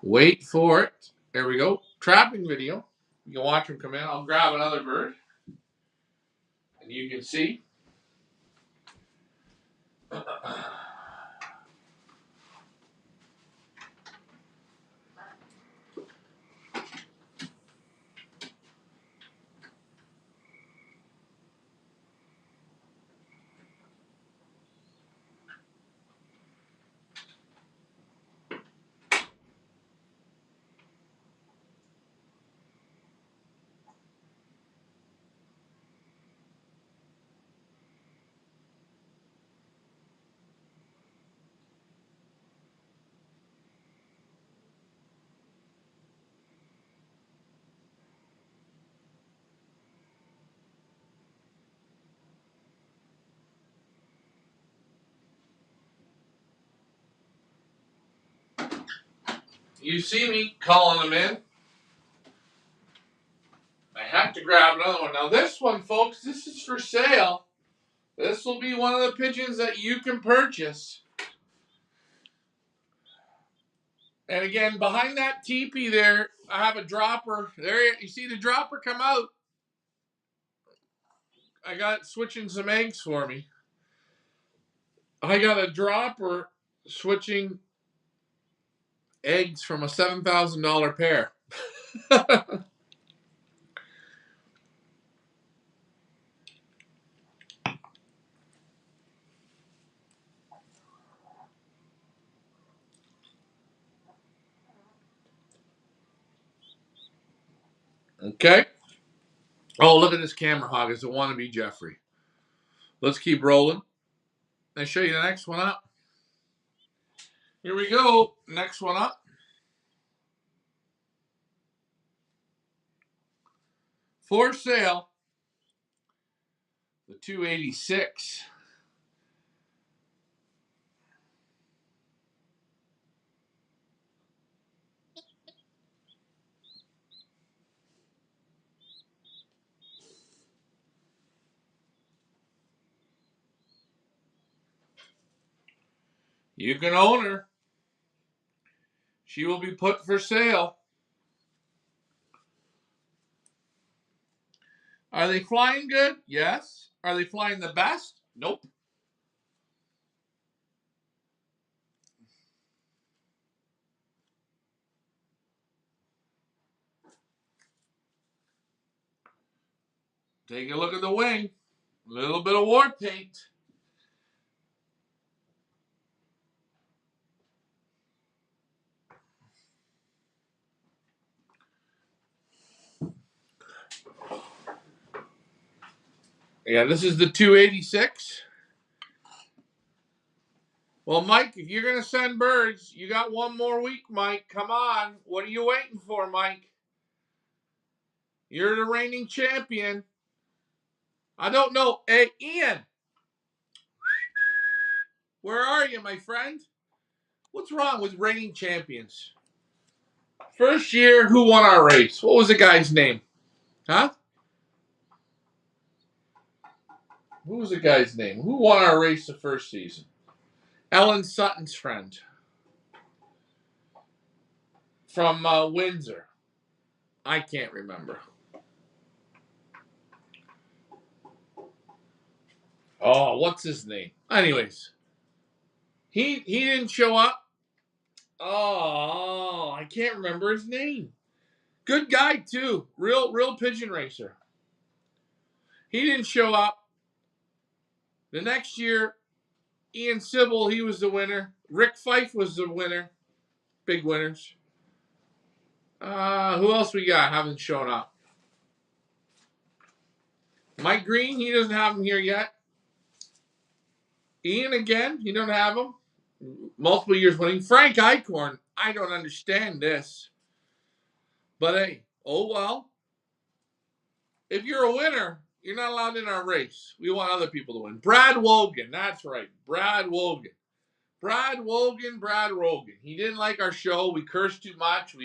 S1: Wait for it. There we go. Trapping video. You can watch them come in. I'll grab another bird. And you can see. You see me calling them in. I have to grab another one. Now this one, folks, this is for sale. This will be one of the pigeons that you can purchase. And again, behind that teepee there, I have a dropper. There, you see the dropper come out. I got it switching some eggs for me. I got a dropper switching eggs from a $7,000 pair. Okay. Oh, look at this camera hog. It's a wannabe Jeffrey. Let's keep rolling. Let's show you the next one up. Here we go. Next one up. For sale. The 286. You can own her. She will be put for sale. Are they flying good? Yes. Are they flying the best? Nope. Take a look at the wing. A little bit of war paint. Yeah, this is the 286. Well, Mike, if you're going to send birds, you got one more week, Mike. Come on. What are you waiting for, Mike? You're the reigning champion. I don't know. Hey, Ian, where are you, my friend? What's wrong with reigning champions? First year, who won our race? What was the guy's name? Huh? Who was the guy's name? Who won our race the first season? Ellen Sutton's friend from Windsor. I can't remember. Oh, what's his name? Anyways, he didn't show up. Oh, I can't remember his name. Good guy too. Real pigeon racer. He didn't show up. The next year, Ian Sybil, he was the winner. Rick Fife was the winner. Big winners. Who else we got? Haven't shown up. Mike Green, he doesn't have him here yet. Ian again, you don't have him. Multiple years winning. Frank Eichhorn, I don't understand this. But hey, oh well. If you're a winner, you're not allowed in our race. We want other people to win. Brad Wogan, that's right. Brad Wogan. Brad Wogan. He didn't like our show. We cursed too much.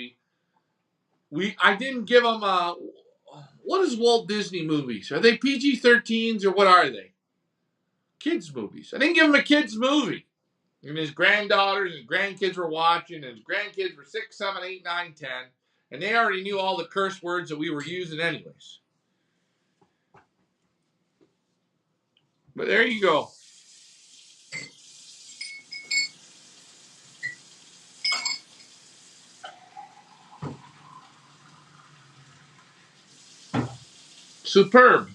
S1: I didn't give him what is Walt Disney movies? Are they PG-13s or what are they? Kids movies. I didn't give him a kids movie. And his granddaughters and grandkids were watching, and his grandkids were 6, 7, 8, 9, 10, and they already knew all the curse words that we were using anyways. But there you go. Superb.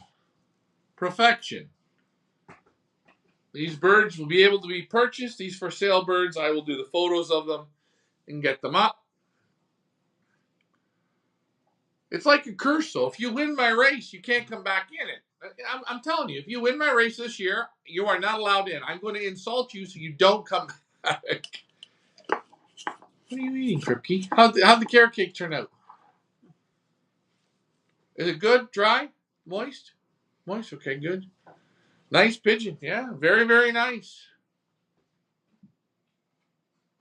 S1: Perfection. These birds will be able to be purchased. These for sale birds, I will do the photos of them and get them up. It's like a curse, though. If you win my race, you can't come back in it. I'm telling you, if you win my race this year, you are not allowed in. I'm going to insult you so you don't come back. What are you eating, Kripke? How'd the carrot cake turn out? Is it good? Dry? Moist? Moist, okay, good. Nice pigeon, yeah, very, very nice.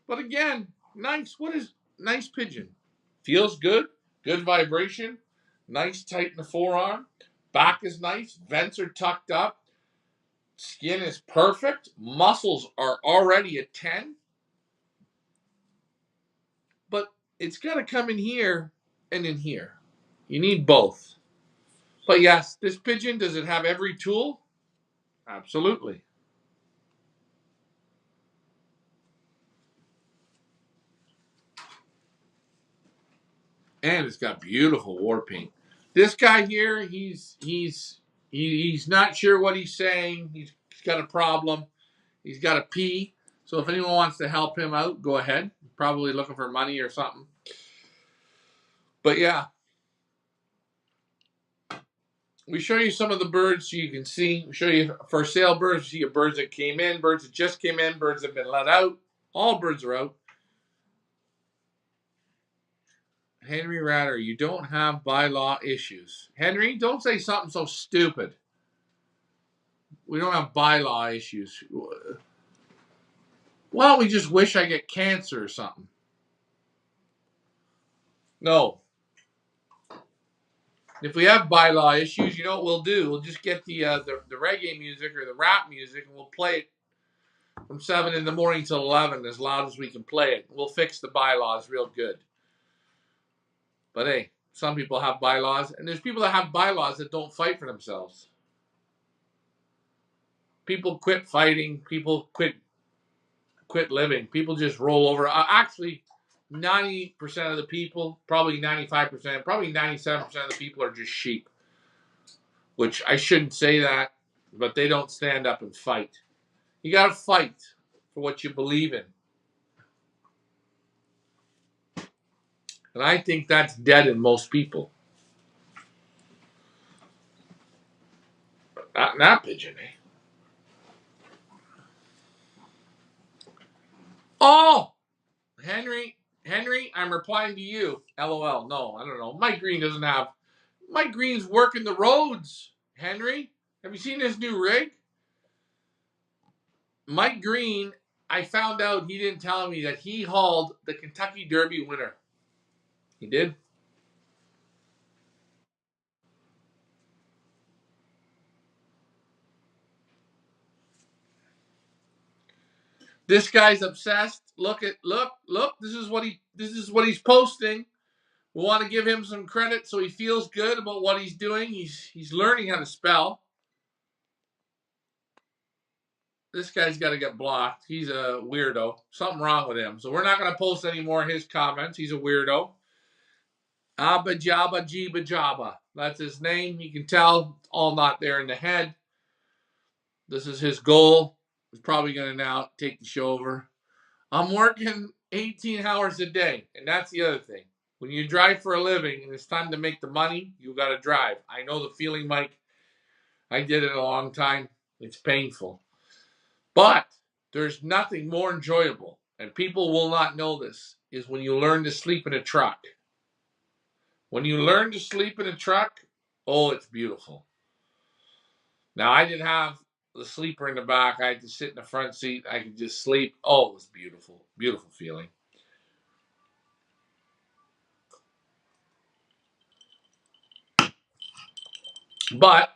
S1: But again, nice. What is nice pigeon? Feels good, good vibration, nice tight in the forearm. Back is nice, vents are tucked up, skin is perfect, muscles are already a 10. But it's got to come in here and in here. You need both. But yes, this pigeon, does it have every tool? Absolutely. And it's got beautiful war paint. This guy here, he's not sure what he's saying. He's got a problem. He's got a pee. So if anyone wants to help him out, go ahead. Probably looking for money or something. But yeah. We show you some of the birds so you can see. We show you for sale birds. We see your birds that came in, birds that just came in, birds that have been let out. All birds are out. Henry Ratter, you don't have bylaw issues. Henry, don't say something so stupid. We don't have bylaw issues. Why don't we just wish I get cancer or something? No. If we have bylaw issues, you know what we'll do? We'll just get the reggae music or the rap music, and we'll play it from 7 in the morning till 11 as loud as we can play it. We'll fix the bylaws real good. But hey, some people have bylaws, and there's people that have bylaws that don't fight for themselves. People quit fighting. People quit living. People just roll over. Actually, 90% of the people, probably 95%, probably 97% of the people are just sheep. Which I shouldn't say that, but they don't stand up and fight. You got to fight for what you believe in. And I think that's dead in most people. Not Pigeon, eh? Oh! Henry, I'm replying to you. LOL. No, I don't know. Mike Green doesn't have... Mike Green's working the roads, Henry. Have you seen his new rig? Mike Green, I found out he didn't tell me that he hauled the Kentucky Derby winner. He did? This guy's obsessed. Look. This is what he's posting. We want to give him some credit so he feels good about what he's doing. He's learning how to spell. This guy's got to get blocked. He's a weirdo. Something wrong with him. So we're not going to post any more of his comments. He's a weirdo. Abba Jabba Jiba Jabba. That's his name. You can tell, all not there in the head. This is his goal. He's probably going to now take the show over. I'm working 18 hours a day, and that's the other thing. When you drive for a living and it's time to make the money, you got to drive. I know the feeling, Mike. I did it a long time. It's painful. But there's nothing more enjoyable, and people will not know this, is when you learn to sleep in a truck. When you learn to sleep in a truck, oh, it's beautiful. Now, I didn't have the sleeper in the back. I had to sit in the front seat. I could just sleep. Oh, it was beautiful. Beautiful feeling. But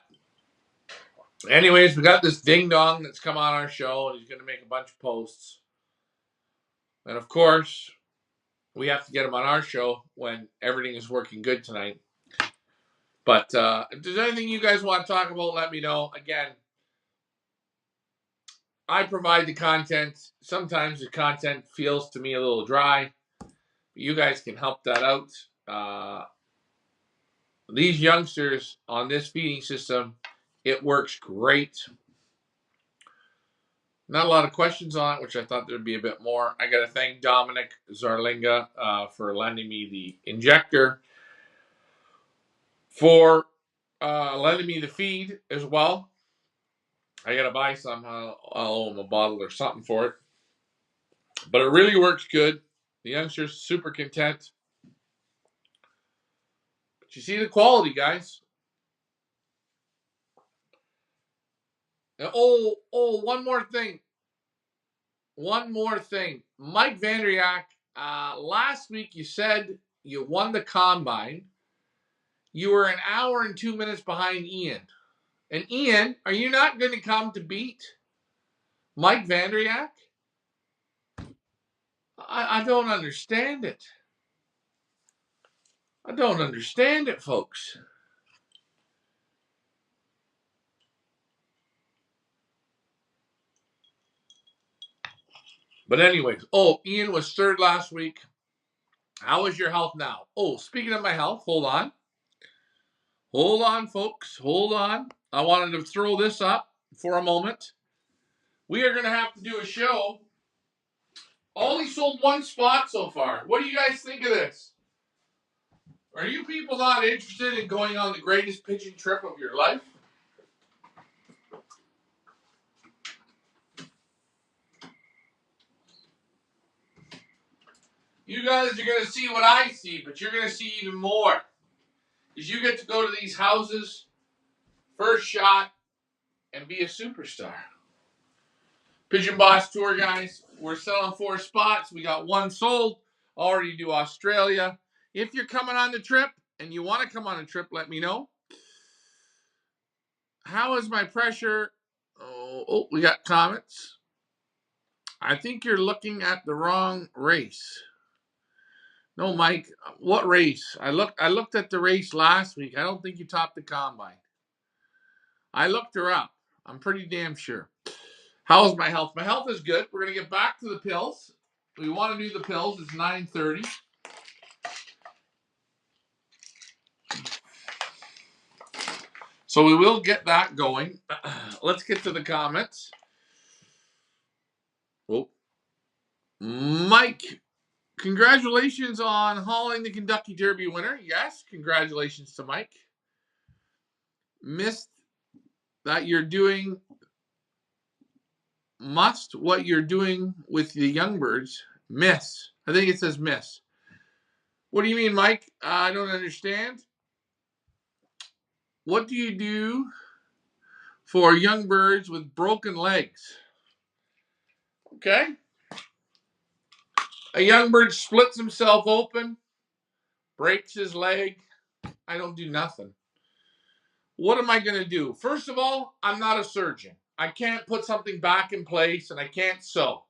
S1: anyways, we got this ding dong that's come on our show, and he's going to make a bunch of posts. And of course, we have to get him on our show when everything is working good tonight. But if there's anything you guys want to talk about, let me know. Again, I provide the content. Sometimes the content feels to me a little dry. But you guys can help that out. These youngsters on this feeding system, it works great. Not a lot of questions on it, which I thought there'd be a bit more. I got to thank Dominic Zarlinga for lending me the injector, for lending me the feed as well. I got to buy some. I'll owe him a bottle or something for it. But it really works good. The youngsters super content. But you see the quality, guys. One more thing. Mike Vandriak, last week you said you won the combine. You were an hour and 2 minutes behind Ian. And Ian, are you not going to come to beat Mike Vandriak? I don't understand it. I don't understand it, folks. But anyways, Ian was third last week. How is your health now? Oh, speaking of my health, hold on. Hold on, folks. Hold on. I wanted to throw this up for a moment. We are going to have to do a show. Only sold one spot so far. What do you guys think of this? Are you people not interested in going on the greatest pigeon trip of your life? You guys are going to see what I see, but you're going to see even more. Because you get to go to these houses, first shot, and be a superstar. Pigeon Boss Tour, guys. We're selling 4 spots. We got 1 sold. Already do Australia. If you're coming on the trip and you want to come on a trip, let me know. How is my pressure? Oh, we got comments. I think you're looking at the wrong race. No, Mike. What race? I looked at the race last week. I don't think you topped the combine. I looked her up. I'm pretty damn sure. How's my health? My health is good. We're gonna get back to the pills. We want to do the pills. It's 9:30. So we will get that going. Let's get to the comments. Oh, Mike, congratulations on hauling the Kentucky Derby winner. Yes, congratulations to Mike. Missed that you're doing what you're doing with the young birds. Miss. I think it says miss. What do you mean, Mike? I don't understand. What do you do for young birds with broken legs? Okay. A young bird splits himself open, breaks his leg. I don't do nothing. What am I going to do? First of all, I'm not a surgeon. I can't put something back in place and I can't sew.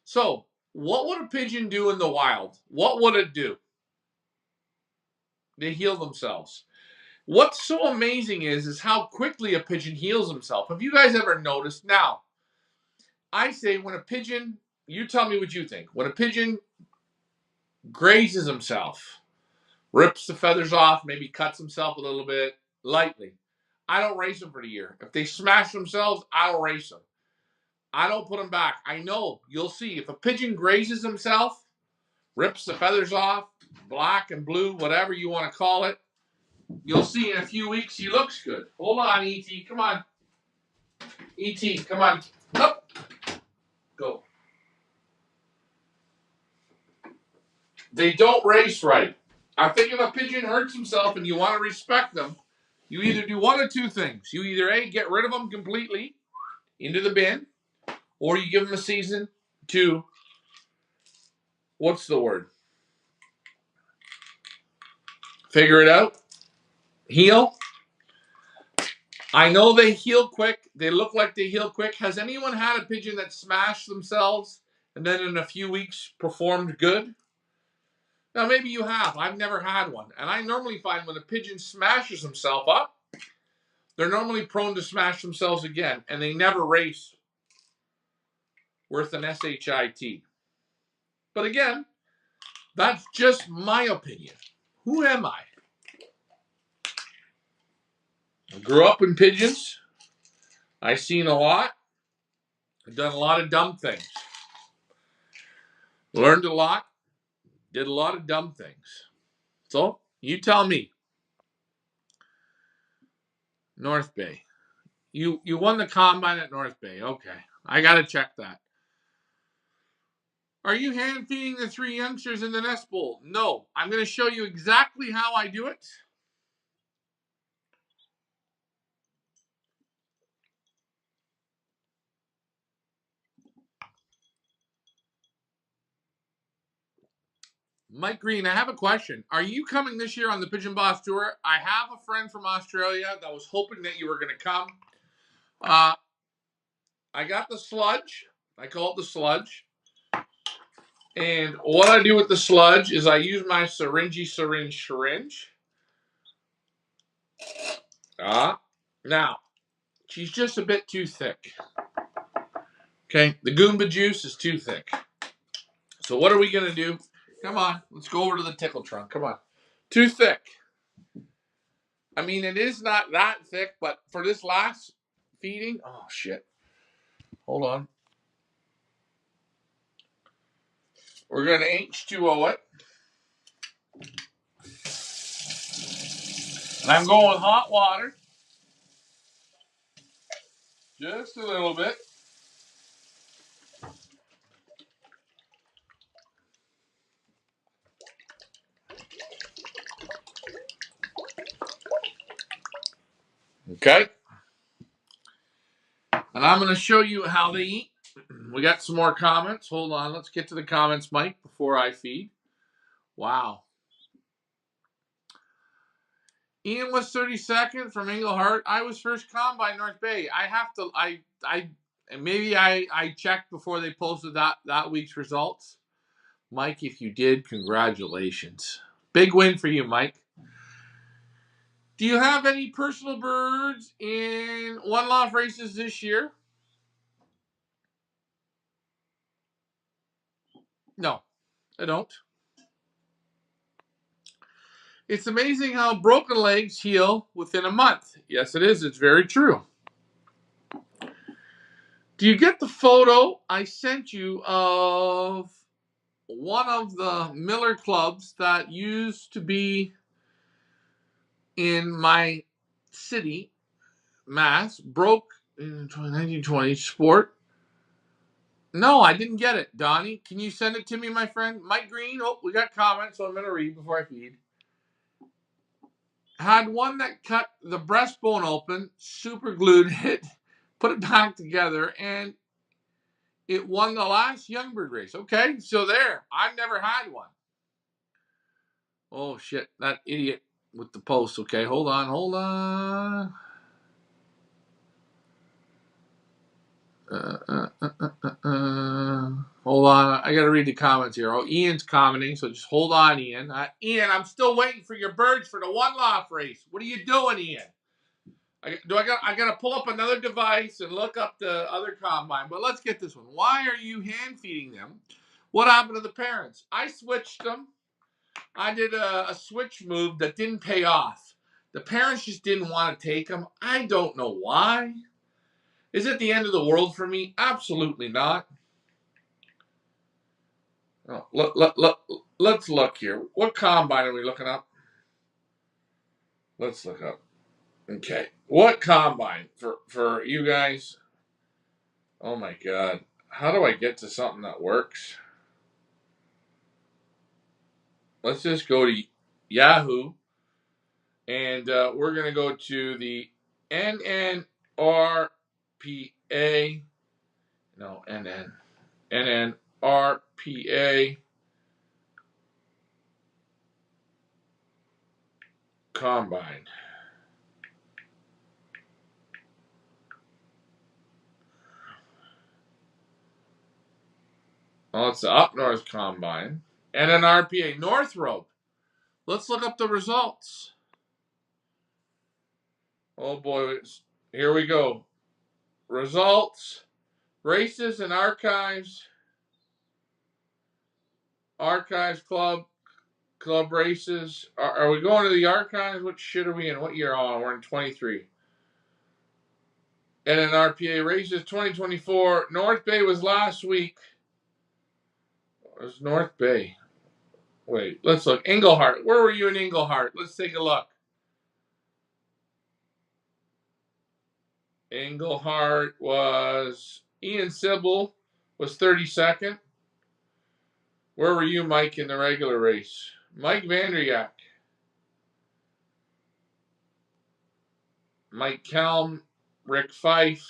S1: So, what would a pigeon do in the wild? What would it do? They heal themselves. What's so amazing is how quickly a pigeon heals himself. Have you guys ever noticed? Now, I say when a pigeon, you tell me what you think. When a pigeon grazes himself, rips the feathers off, maybe cuts himself a little bit lightly, I don't race them for the year. If they smash themselves, I don't race them. I don't put them back. I know, you'll see. If a pigeon grazes himself, rips the feathers off, black and blue, whatever you want to call it, you'll see in a few weeks he looks good. Hold on, E.T. Come on. E.T., come on. Up. Go. They don't race right. I think if a pigeon hurts himself and you want to respect them, you either do one of 2 things. You either A, get rid of them completely into the bin, or you give them a season to, what's the word? Figure it out. Heal. I know they heal quick. They look like they heal quick. Has anyone had a pigeon that smashed themselves and then in a few weeks performed good? Now, maybe you have. I've never had one. And I normally find when a pigeon smashes himself up, they're normally prone to smash themselves again. And they never race worth an SHIT. But again, that's just my opinion. Who am I? I grew up in pigeons. I've seen a lot. I've done a lot of dumb things. Learned a lot. Did a lot of dumb things. So, you tell me. North Bay. You won the combine at North Bay. Okay. I got to check that. Are you hand feeding the 3 youngsters in the nest bowl? No. I'm going to show you exactly how I do it. Mike Green, I have a question. Are you coming this year on the Pigeon Boss Tour? I have a friend from Australia that was hoping that you were going to come. I got the sludge. I call it the sludge. And what I do with the sludge is I use my syringe. Now, she's just a bit too thick. Okay, the Goomba juice is too thick. So what are we going to do? Come on, let's go over to the tickle trunk. Come on. Too thick. I mean, it is not that thick, but for this last feeding, oh, shit. Hold on. We're going to H2O it. And I'm going with hot water. Just a little bit. Okay. And I'm going to show you how they eat. We got some more comments. Hold on. Let's get to the comments, Mike, before I feed. Wow. Ian was 32nd from Englehart. I was first combine North Bay. I have to, maybe I checked before they posted that week's results. Mike, if you did, congratulations. Big win for you, Mike. Do you have any personal birds in one loft races this year? No, I don't. It's amazing how broken legs heal within a month. Yes, it is. It's very true. Do you get the photo I sent you of one of the Miller clubs that used to be in my city, Mass, broke in 1920 sport? No, I didn't get it. Donnie, can you send it to me, my friend? Mike Green, oh, we got comments, so I'm going to read before I feed. Had one that cut the breastbone open, super glued it, put it back together, and it won the last Youngbird race. Okay, so there. I've never had one. Oh, shit. That idiot with the post. Okay, hold on. Hold on. Hold on. I got to read the comments here. Oh, Ian's commenting, so just hold on, Ian. Ian, I'm still waiting for your birds for the one loft race. What are you doing, Ian? I got to pull up another device and look up the other combine. But let's get this one. Why are you hand feeding them? What happened to the parents? I switched them. I did a switch move that didn't pay off. The parents just didn't want to take them. I don't know why. Is it the end of the world for me? Absolutely not. Oh, let's look here. What combine are we looking up? Let's look up. Okay. What combine for you guys? Oh my God. How do I get to something that works? Let's just go to Yahoo. And we're going to go to the NNRPA. No, NNRPA Combine. Well, it's the Up North Combine. NNRPA Northrop. Let's look up the results. Oh boy, here we go. Results, races and archives. Archives club races. Are we going to the archives? What shit are we in? What year are we? We're in 23. NNRPA races 2024. North Bay was last week. It was North Bay. Wait, let's look. Englehart. Where were you in Englehart? Let's take a look. Englehart was Ian Sybil was 32nd. Where were you, Mike, in the regular race? Mike Vanderyak. Mike Kelm. Rick Fife.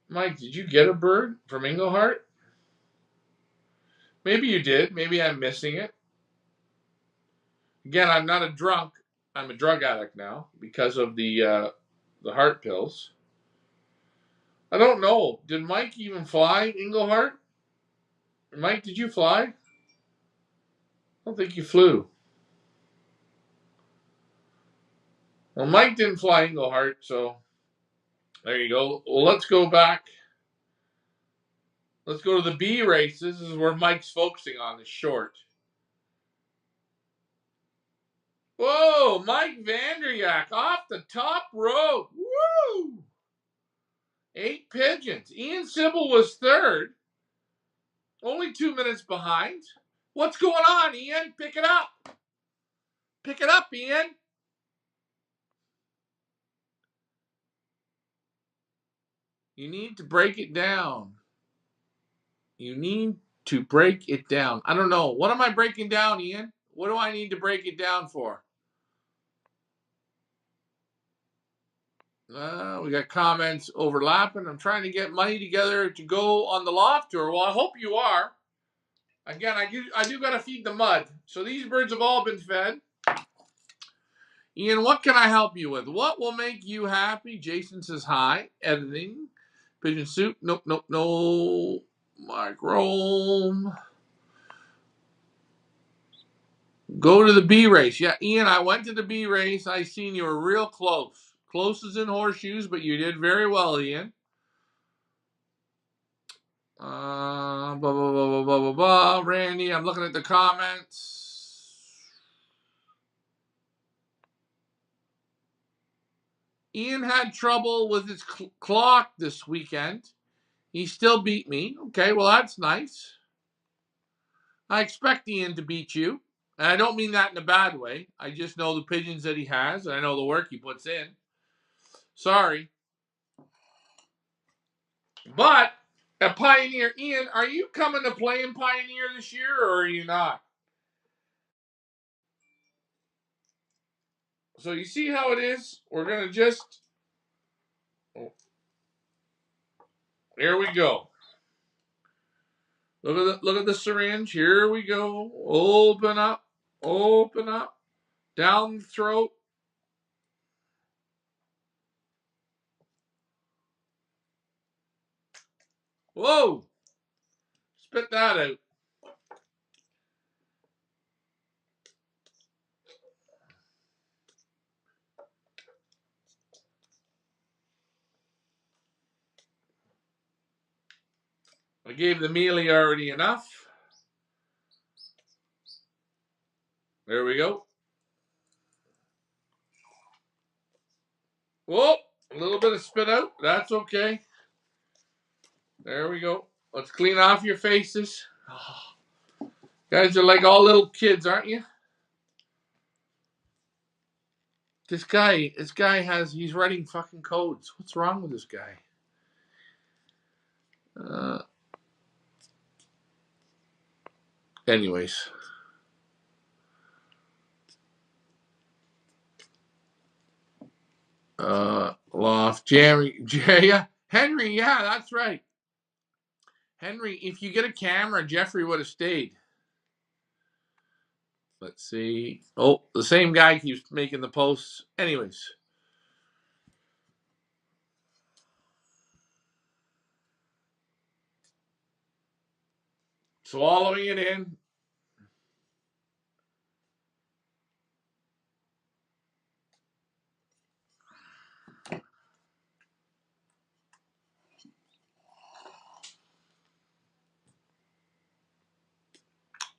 S1: Mike, did you get a bird from Englehart? Maybe you did. Maybe I'm missing it. Again, I'm not a drunk. I'm a drug addict now because of the heart pills. I don't know. Did Mike even fly Englehart? Mike, did you fly? I don't think you flew. Well, Mike didn't fly Englehart, so there you go. Well, let's go back. Let's go to the B races. This is where Mike's focusing on the short. Whoa, Mike Vanderyak off the top rope. Woo! 8 pigeons. Ian Sybil was third. Only 2 minutes behind. What's going on, Ian? Pick it up. Pick it up, Ian. You need to break it down. You need to break it down. I don't know. What am I breaking down, Ian? What do I need to break it down for? We got comments overlapping. I'm trying to get money together to go on the loft tour. Well, I hope you are. Again, I do got to feed the mud. So these birds have all been fed. Ian, what can I help you with? What will make you happy? Jason says hi. Editing. Pigeon soup. Nope, nope, no. Micro. Go to the B race. Yeah, Ian, I went to the B race. I seen you were real close. Close as in horseshoes, but you did very well, Ian. Blah, blah, blah, blah, blah, blah, blah. Randy, I'm looking at the comments. Ian had trouble with his clock this weekend. He still beat me. Okay, well, that's nice. I expect Ian to beat you. And I don't mean that in a bad way. I just know the pigeons that he has, and I know the work he puts in. Sorry. But at Pioneer, Ian, are you coming to play in Pioneer this year, or are you not? So you see how it is? We're going to just... Oh, here we go. Look at the syringe. Here we go. Open up. Open up. Down the throat. Whoa! Spit that out. I gave the mealy already enough. There we go. Whoa! A little bit of spit out. That's okay. There we go. Let's clean off your faces. Guys are like all little kids, aren't you? This guy he's writing fucking codes. What's wrong with this guy? Anyways. Loft. Jerry. Yeah. Henry, yeah, that's right. Henry, if you get a camera, Jeffrey would have stayed. Let's see. Oh, the same guy keeps making the posts. Anyways. Swallowing it in.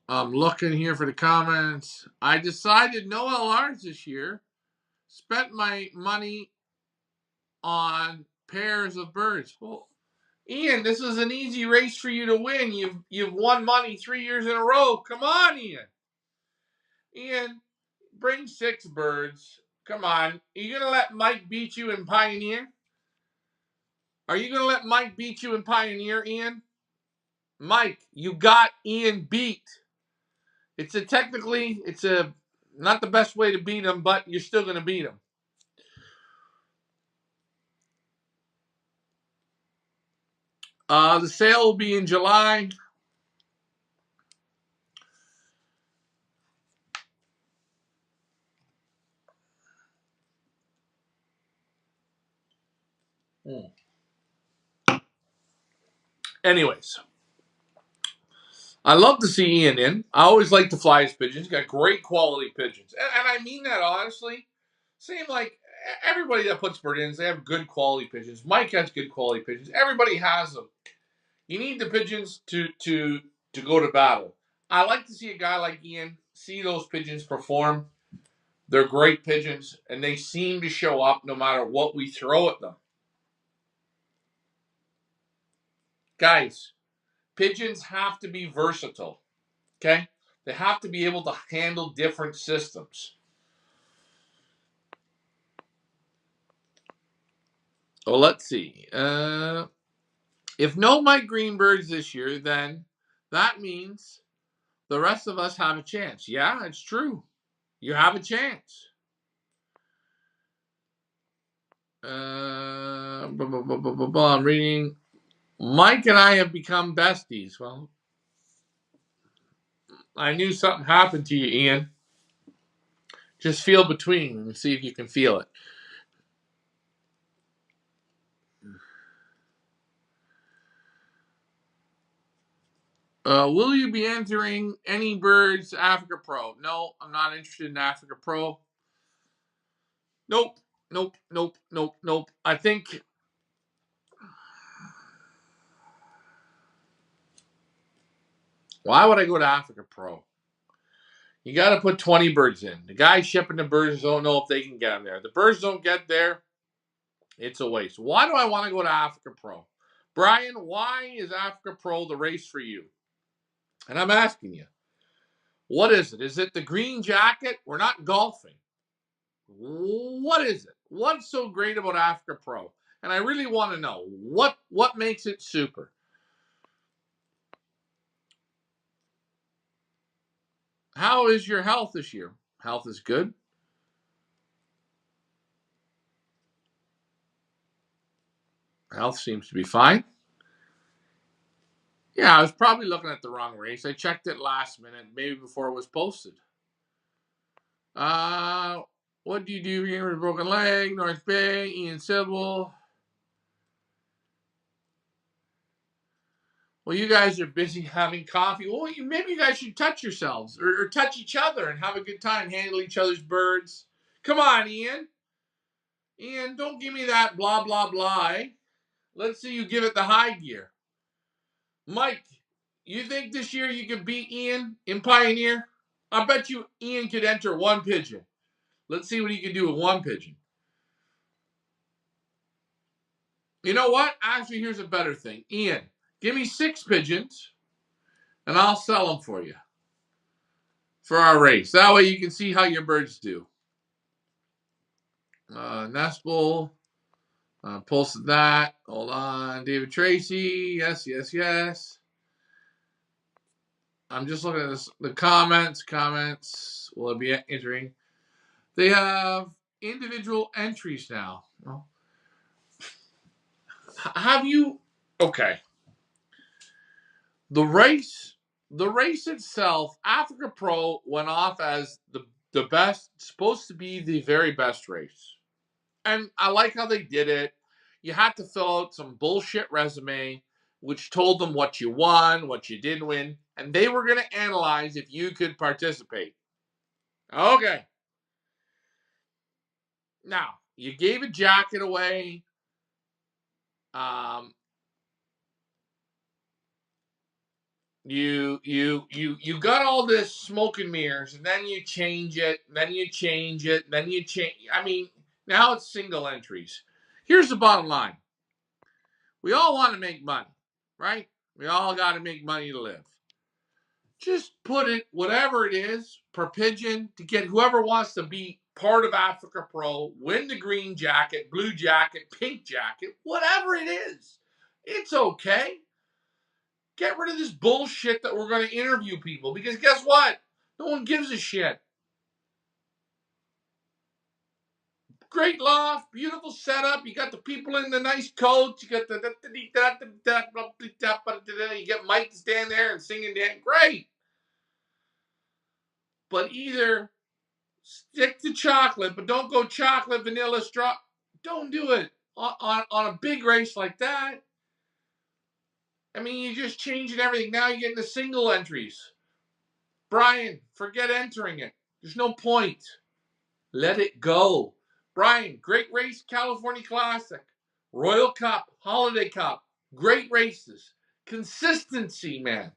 S1: I'm looking here for the comments. I decided no LRs this year. Spent my money on pairs of birds. Well, Ian, this is an easy race for you to win. You've won money 3 years in a row. Come on, Ian. Ian, bring 6 birds. Come on. Are you gonna let Mike beat you in Pioneer? Are you gonna let Mike beat you in Pioneer, Ian? Mike, you got Ian beat. It's a not the best way to beat him, but you're still gonna beat him. The sale will be in July. Anyways, I love to see Ian in. I always like to fly his pigeons. He's got great quality pigeons. And I mean that honestly. Same like everybody that puts bird in, they have good quality pigeons. Mike has good quality pigeons. Everybody has them. You need the pigeons to go to battle. I like to see a guy like Ian see those pigeons perform. They're great pigeons, and they seem to show up no matter what we throw at them. Guys, Pigeons have to be versatile. Okay? They have to be able to handle different systems. Well, let's see. If no Mike Green birds this year, then that means the rest of us have a chance. Yeah, it's true. You have a chance. I'm reading. Mike and I have become besties. Well, I knew something happened to you, Ian. Just feel between and see if you can feel it. Will you be entering any birds Africa Pro? No, I'm not interested in Africa Pro. Nope, nope. I think why would I go to Africa Pro? You got to put 20 birds in. The guys shipping the birds don't know if they can get them there. The birds don't get there, it's a waste. Why do I want to go to Africa Pro? Brian, why is Africa Pro the race for you? And I'm asking you, what is it? Is it the green jacket? We're not golfing. What is it? What's so great about Africa Pro? And I really want to know what makes it super. How is your health this year? Health is good. Health seems to be fine. Yeah, I was probably looking at the wrong race. I checked it last minute, maybe before it was posted. What do you do here with a broken leg? North Bay, Ian Sybil. Well, you guys are busy having coffee. Well, maybe you guys should touch yourselves or touch each other and have a good time, handle each other's birds. Come on, Ian. Ian, don't give me that blah, blah, blah. Eh? Let's see you give it the high gear. Mike, you think this year you could beat Ian in Pioneer? I bet you Ian could enter one pigeon. Let's see what he can do with one pigeon. You know what? Actually, here's a better thing. Ian, give me 6 pigeons, and I'll sell them for you for our race. That way you can see how your birds do. Nespel, posted that. Hold on. David Tracy. Yes. I'm just looking at this, the comments. Comments. Will it be entering? They have individual entries now. Well, have you? Okay. The race itself, Africa Pro went off as the best, supposed to be the very best race. And I like how they did it. You had to fill out some bullshit resume, which told them what you won, what you didn't win, and they were going to analyze if you could participate. Okay. Now, you gave a jacket away. You got all this smoke and mirrors, and then you change it, then you change it, then you change. I mean, now it's single entries. Here's the bottom line: we all want to make money, right? We all got to make money to live. Just put it, whatever it is, per pigeon to get whoever wants to be part of Africa Pro, win the green jacket, blue jacket, pink jacket, whatever it is. It's okay. Get rid of this bullshit that we're going to interview people because guess what? No one gives a shit. Great loft, beautiful setup. You got the people in the nice coats. You got you get Mike to stand there and sing and dance. Great. But either stick to chocolate, but don't go chocolate, vanilla, straw. Don't do it on a big race like that. I mean, you're just changing everything. Now you're getting the single entries. Brian, forget entering it. There's no point. Let it go. Brian, great race, California Classic, Royal Cup, Holiday Cup, great races. Consistency, man.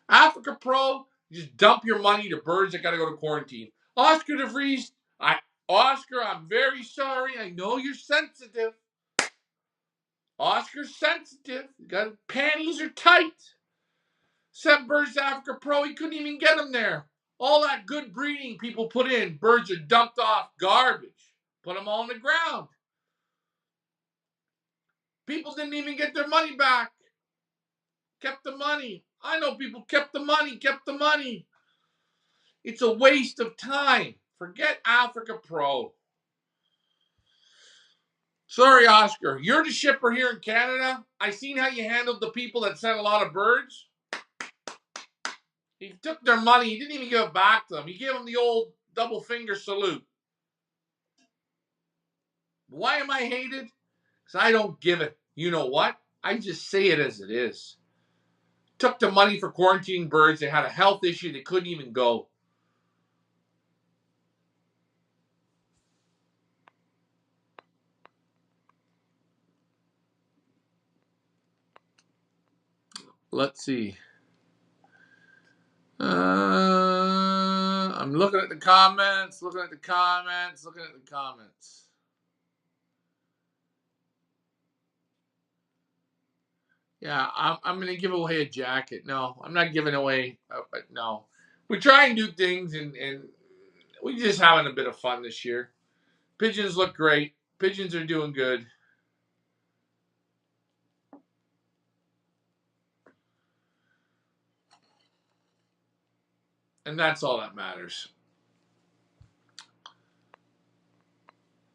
S1: Africa Pro, just dump your money to birds that got to go to quarantine. Oscar DeVries, Oscar, I'm very sorry. I know you're sensitive. Oscar's sensitive. Panties are tight. Sent birds to Africa Pro. He couldn't even get them there. All that good breeding people put in, birds are dumped off. Garbage. Put them all on the ground. People didn't even get their money back. Kept the money. I know people kept the money. It's a waste of time. Forget Africa Pro. Sorry, Oscar. You're the shipper here in Canada. I seen how you handled the people that sent a lot of birds. He took their money. He didn't even give it back to them. He gave them the old double finger salute. Why am I hated? Because I don't give it. You know what? I just say it as it is. Took the money for quarantining birds. They had a health issue. They couldn't even go. Let's see. I'm looking at the comments. Yeah, I'm going to give away a jacket. No, I'm not giving away. No. We try and do things, and we're just having a bit of fun this year. Pigeons look great. Pigeons are doing good. And that's all that matters.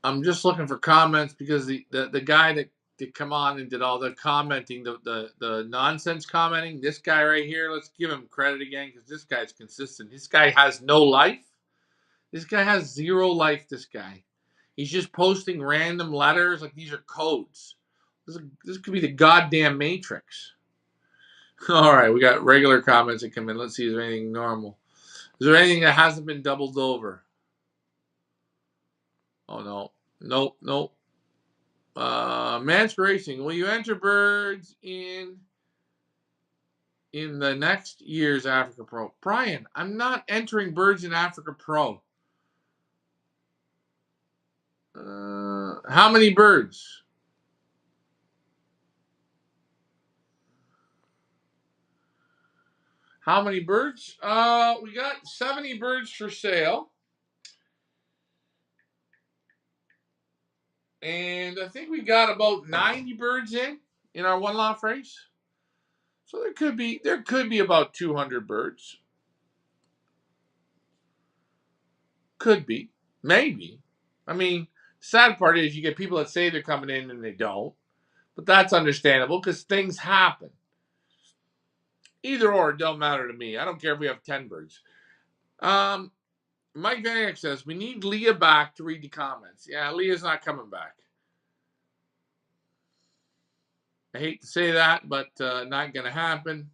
S1: I'm just looking for comments because the guy that come on and did all the commenting, the nonsense commenting, this guy right here, let's give him credit again because this guy's consistent. This guy has no life. This guy has zero life, this guy. He's just posting random letters like these are codes. This could be the goddamn Matrix. All right, we got regular comments that come in. Let's see, is there anything normal? Is there anything that hasn't been doubled over? Oh, no. Nope. Mansk Racing, will you enter birds in the next year's Africa Pro? Brian, I'm not entering birds in Africa Pro. How many birds? How many birds? We got 70 birds for sale. And I think we got about 90 birds in our one loft race. So there could be about 200 birds. Could be. Maybe. I mean, sad part is you get people that say they're coming in and they don't. But that's understandable because things happen. Either or, it don't matter to me. I don't care if we have 10 birds. Mike Van Eyck says, we need Leah back to read the comments. Yeah, Leah's not coming back. I hate to say that, but not going to happen.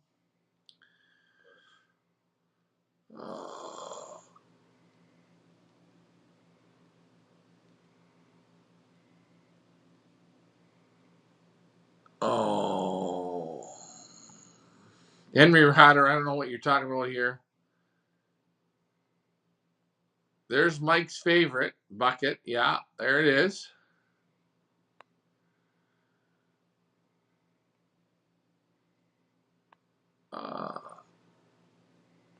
S1: Oh. Henry Hatter, I don't know what you're talking about here. There's Mike's favorite bucket. Yeah, there it is.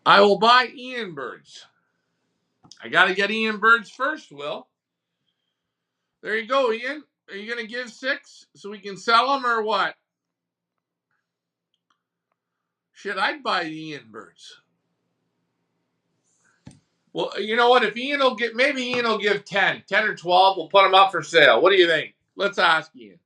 S1: I will buy Ian birds. I got to get Ian birds first, Will. There you go, Ian. Are you going to give 6 so we can sell them or what? Shit, I'd buy the Ian birds. Well, you know what? If Ian will get, maybe Ian will give 10 or 12. We'll put them up for sale. What do you think? Let's ask Ian.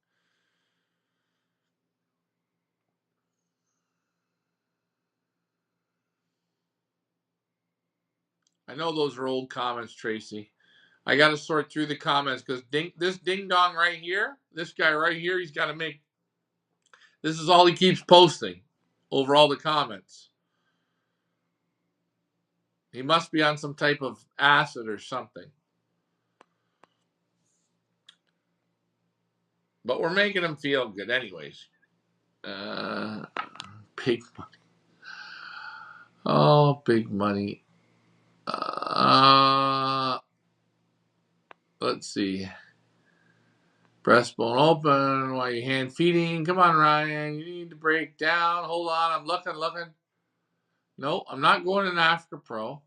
S1: I know those are old comments, Tracy. I got to sort through the comments because this ding dong right here, this guy right here, he's got to make. This is all he keeps posting over all the comments. He must be on some type of acid or something. But we're making him feel good anyways. Big money. Oh, big money. Let's see. Breastbone open while you're hand feeding. Come on, Ryan. You need to break down. Hold on. I'm looking. No, I'm not going in Africa Pro.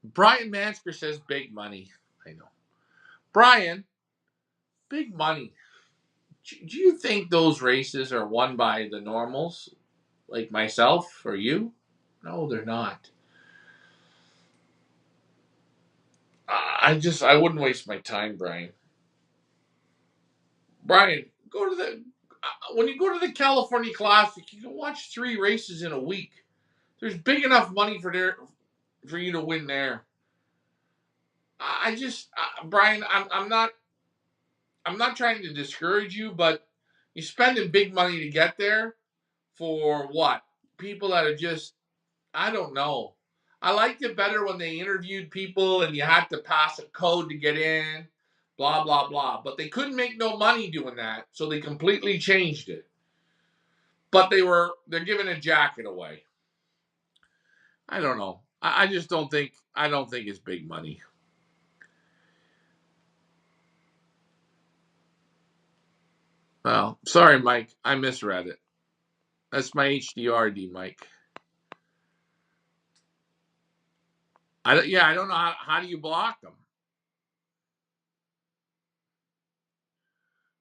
S1: Brian Mansker says big money. I know. Brian, big money. Do you think those races are won by the normals like myself or you? No, they're not. I wouldn't waste my time, Brian. Brian, go to the when you go to the California Classic, you can watch 3 races in a week. There's big enough money for you to win there. I just Brian, I'm not trying to discourage you, but you're spending big money to get there for what? People that are just I don't know. I liked it better when they interviewed people and you had to pass a code to get in, blah blah blah. But they couldn't make no money doing that, so they completely changed it. But they're giving a jacket away. I don't know. I just don't think it's big money. Well, sorry, Mike. I misread it. That's my HDRD, Mike. I don't know how do you block them.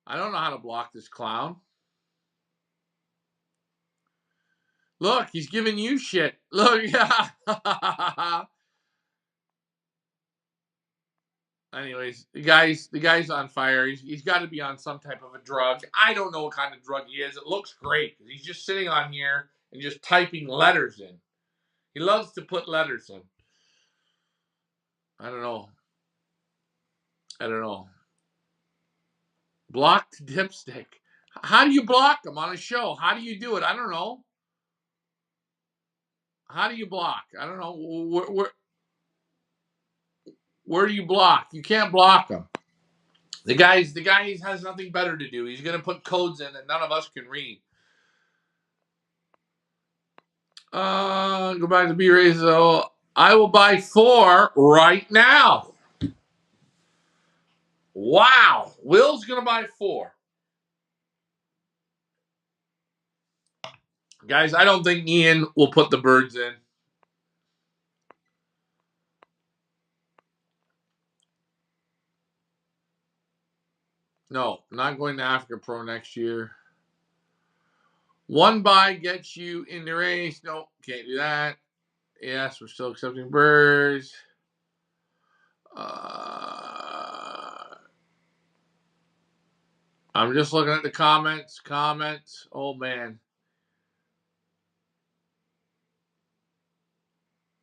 S1: I don't know how to block this clown. Look, he's giving you shit. Look, yeah. Anyways, the guy's on fire. He's got to be on some type of a drug. I don't know what kind of drug he is. It looks great. He's just sitting on here and just typing letters in. He loves to put letters in. I don't know. I don't know. Blocked dipstick. How do you block them on a show? How do you do it? I don't know. How do you block? I don't know. Where do you block? You can't block them. The guy has nothing better to do. He's gonna put codes in that none of us can read. Go back to B-Rays though. I will buy 4 right now. Wow. Will's gonna buy 4. Guys, I don't think Ian will put the birds in. No, not going to Africa Pro next year. 1 buy gets you in the race. No, can't do that. Yes, we're still accepting birds. I'm just looking at the comments. Oh man.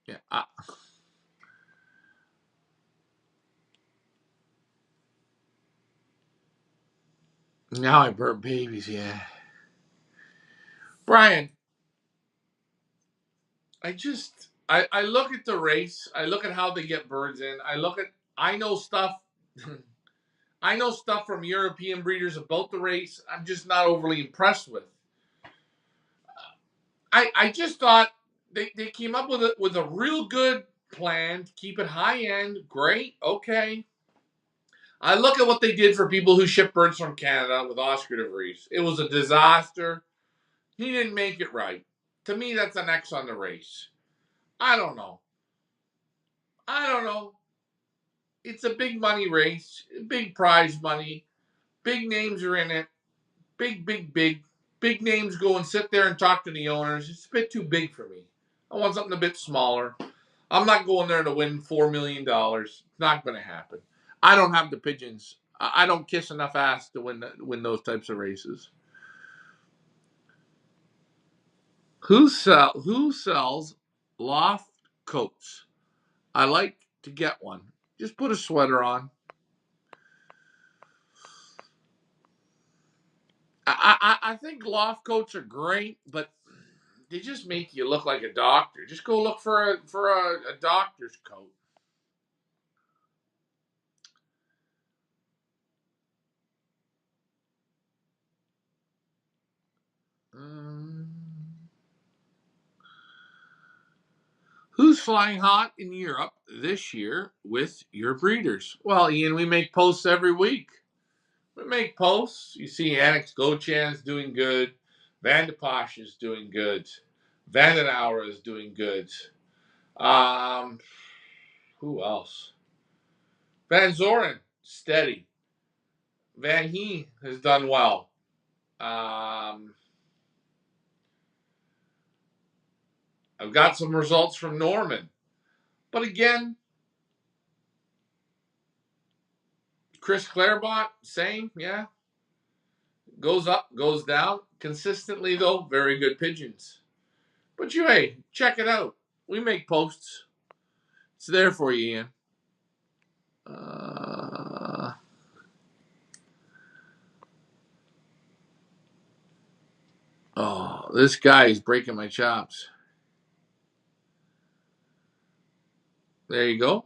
S1: Yeah. Now I burp babies. Yeah. Brian, I look at the race. I look at how they get birds in. I know stuff. I know stuff from European breeders about the race. I'm just not overly impressed with. I just thought they came up with a real good plan to keep it high end. Great, okay. I look at what they did for people who ship birds from Canada with Oscar de Vries. It was a disaster. He didn't make it right. To me, that's an X on the race. I don't know. I don't know. It's a big money race, big prize money, big names are in it, big names go and sit there and talk to the owners. It's a bit too big for me. I want something a bit smaller. I'm not going there to win $4 million. It's not going to happen. I don't have the pigeons. I don't kiss enough ass to win those types of races. Who sells loft coats? I like to get one. Just put a sweater on. I think loft coats are great, but they just make you look like a doctor. Just go look for a doctor's coat. Um, who's flying hot in Europe this year with your breeders? Well, Ian, we make posts every week. We make posts. You see Annex Gochan's doing good. Van de Posh is doing good. Vandenauer is doing good. Who else? Van Zoren, steady. Van He has done well. I've got some results from Norman. But again, Chris Clairmont, same, yeah. Goes up, goes down. Consistently, though, very good pigeons. But hey, check it out. We make posts. It's there for you, Ian. Oh, this guy is breaking my chops. There you go.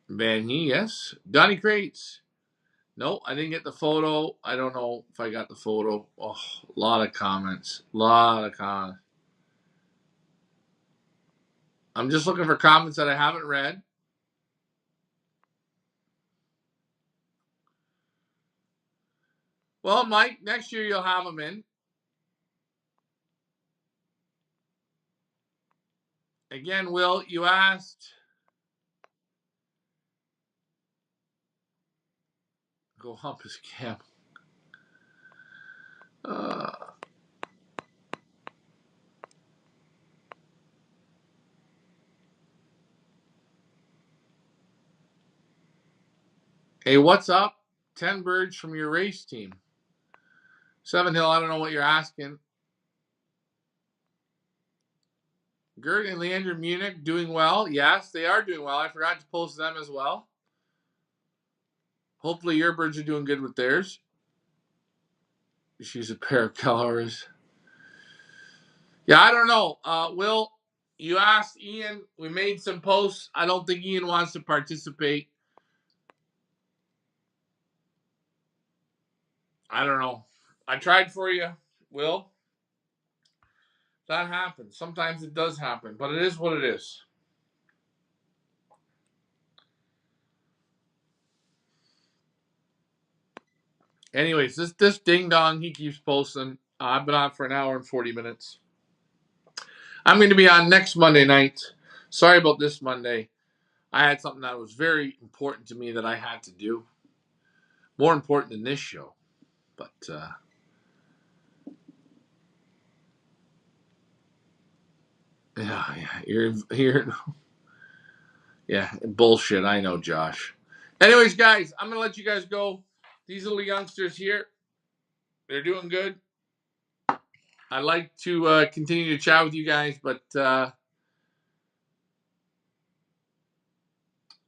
S1: Van He, yes. Donnie Crates. No, I didn't get the photo. I don't know if I got the photo. Oh, a lot of comments. I'm just looking for comments that I haven't read. Well, Mike, next year you'll have them in. Again, Will, you asked. Go hump his camel. Hey, what's up? 10 birds from your race team. Seven Hill, I don't know what you're asking. Gert and Leander Munich doing well. Yes, they are doing well. I forgot to post them as well. Hopefully your birds are doing good with theirs. She's a pair of colors. Yeah, I don't know. Will, you asked Ian. We made some posts. I don't think Ian wants to participate. I don't know. I tried for you, Will. That happens. Sometimes it does happen, but it is what it is. Anyways, this ding dong, he keeps posting. I've been on for an hour and 40 minutes. I'm going to be on next Monday night. Sorry about this Monday. I had something that was very important to me that I had to do. More important than this show. But, yeah, you're yeah, bullshit. I know, Josh. Anyways, guys, I'm going to let you guys go. These little youngsters here, they're doing good. I'd like to continue to chat with you guys, but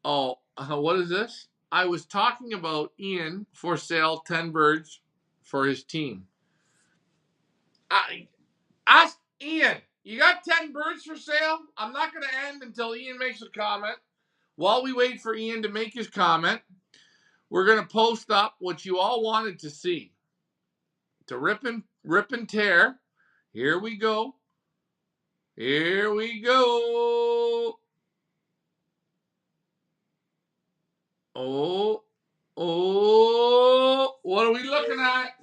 S1: what is this? I was talking about Ian for sale, 10 birds for his team. I ask Ian, you got 10 birds for sale? I'm not going to end until Ian makes a comment. While we wait for Ian to make his comment, we're going to post up what you all wanted to see. To rip and tear. Here we go. Here we go. Oh, what are we looking at?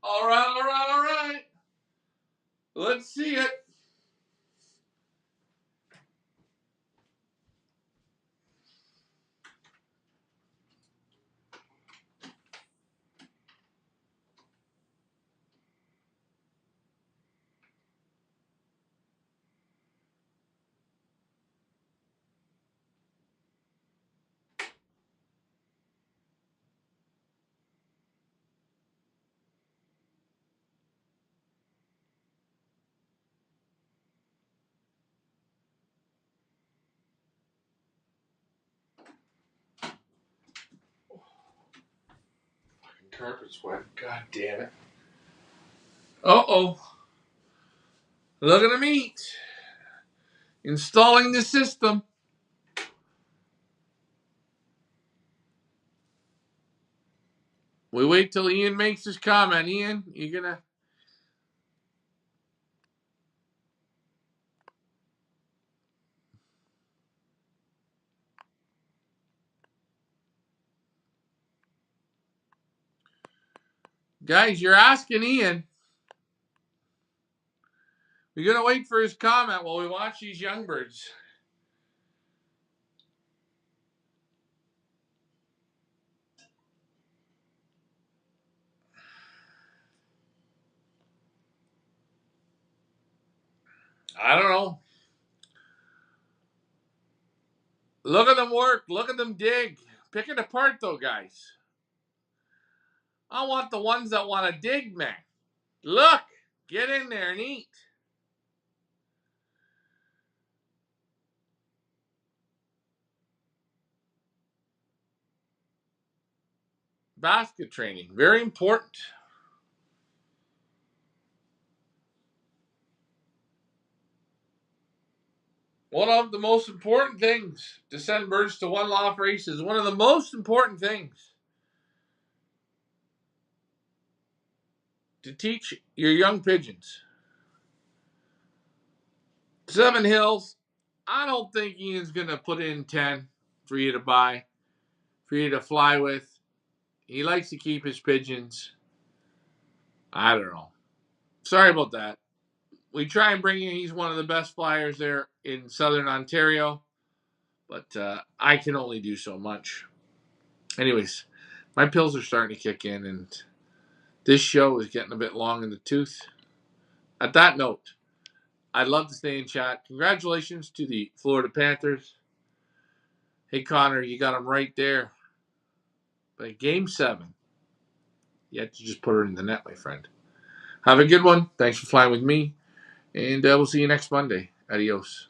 S1: All right. Let's see it. Carpet's wet. God damn it. Uh-oh. Look at the meat. Installing the system. We wait till Ian makes his comment. Ian, you gonna... Guys, you're asking Ian. We're going to wait for his comment while we watch these young birds. I don't know. Look at them work. Look at them dig. Pick it apart, though, guys. I want the ones that want to dig, man. Look. Get in there and eat. Basket training. Very important. One of the most important things to send birds to one loft race is one of the most important things to teach your young pigeons. Seven Hills, I don't think Ian's going to put in 10 for you to buy, for you to fly with. He likes to keep his pigeons. I don't know. Sorry about that. We try and bring in, he's one of the best flyers there in southern Ontario, but I can only do so much. Anyways, my pills are starting to kick in, and this show is getting a bit long in the tooth. At that note, I'd love to stay in chat. Congratulations to the Florida Panthers. Hey, Connor, you got them right there. But game 7, you have to just put her in the net, my friend. Have a good one. Thanks for flying with me, and we'll see you next Monday. Adios.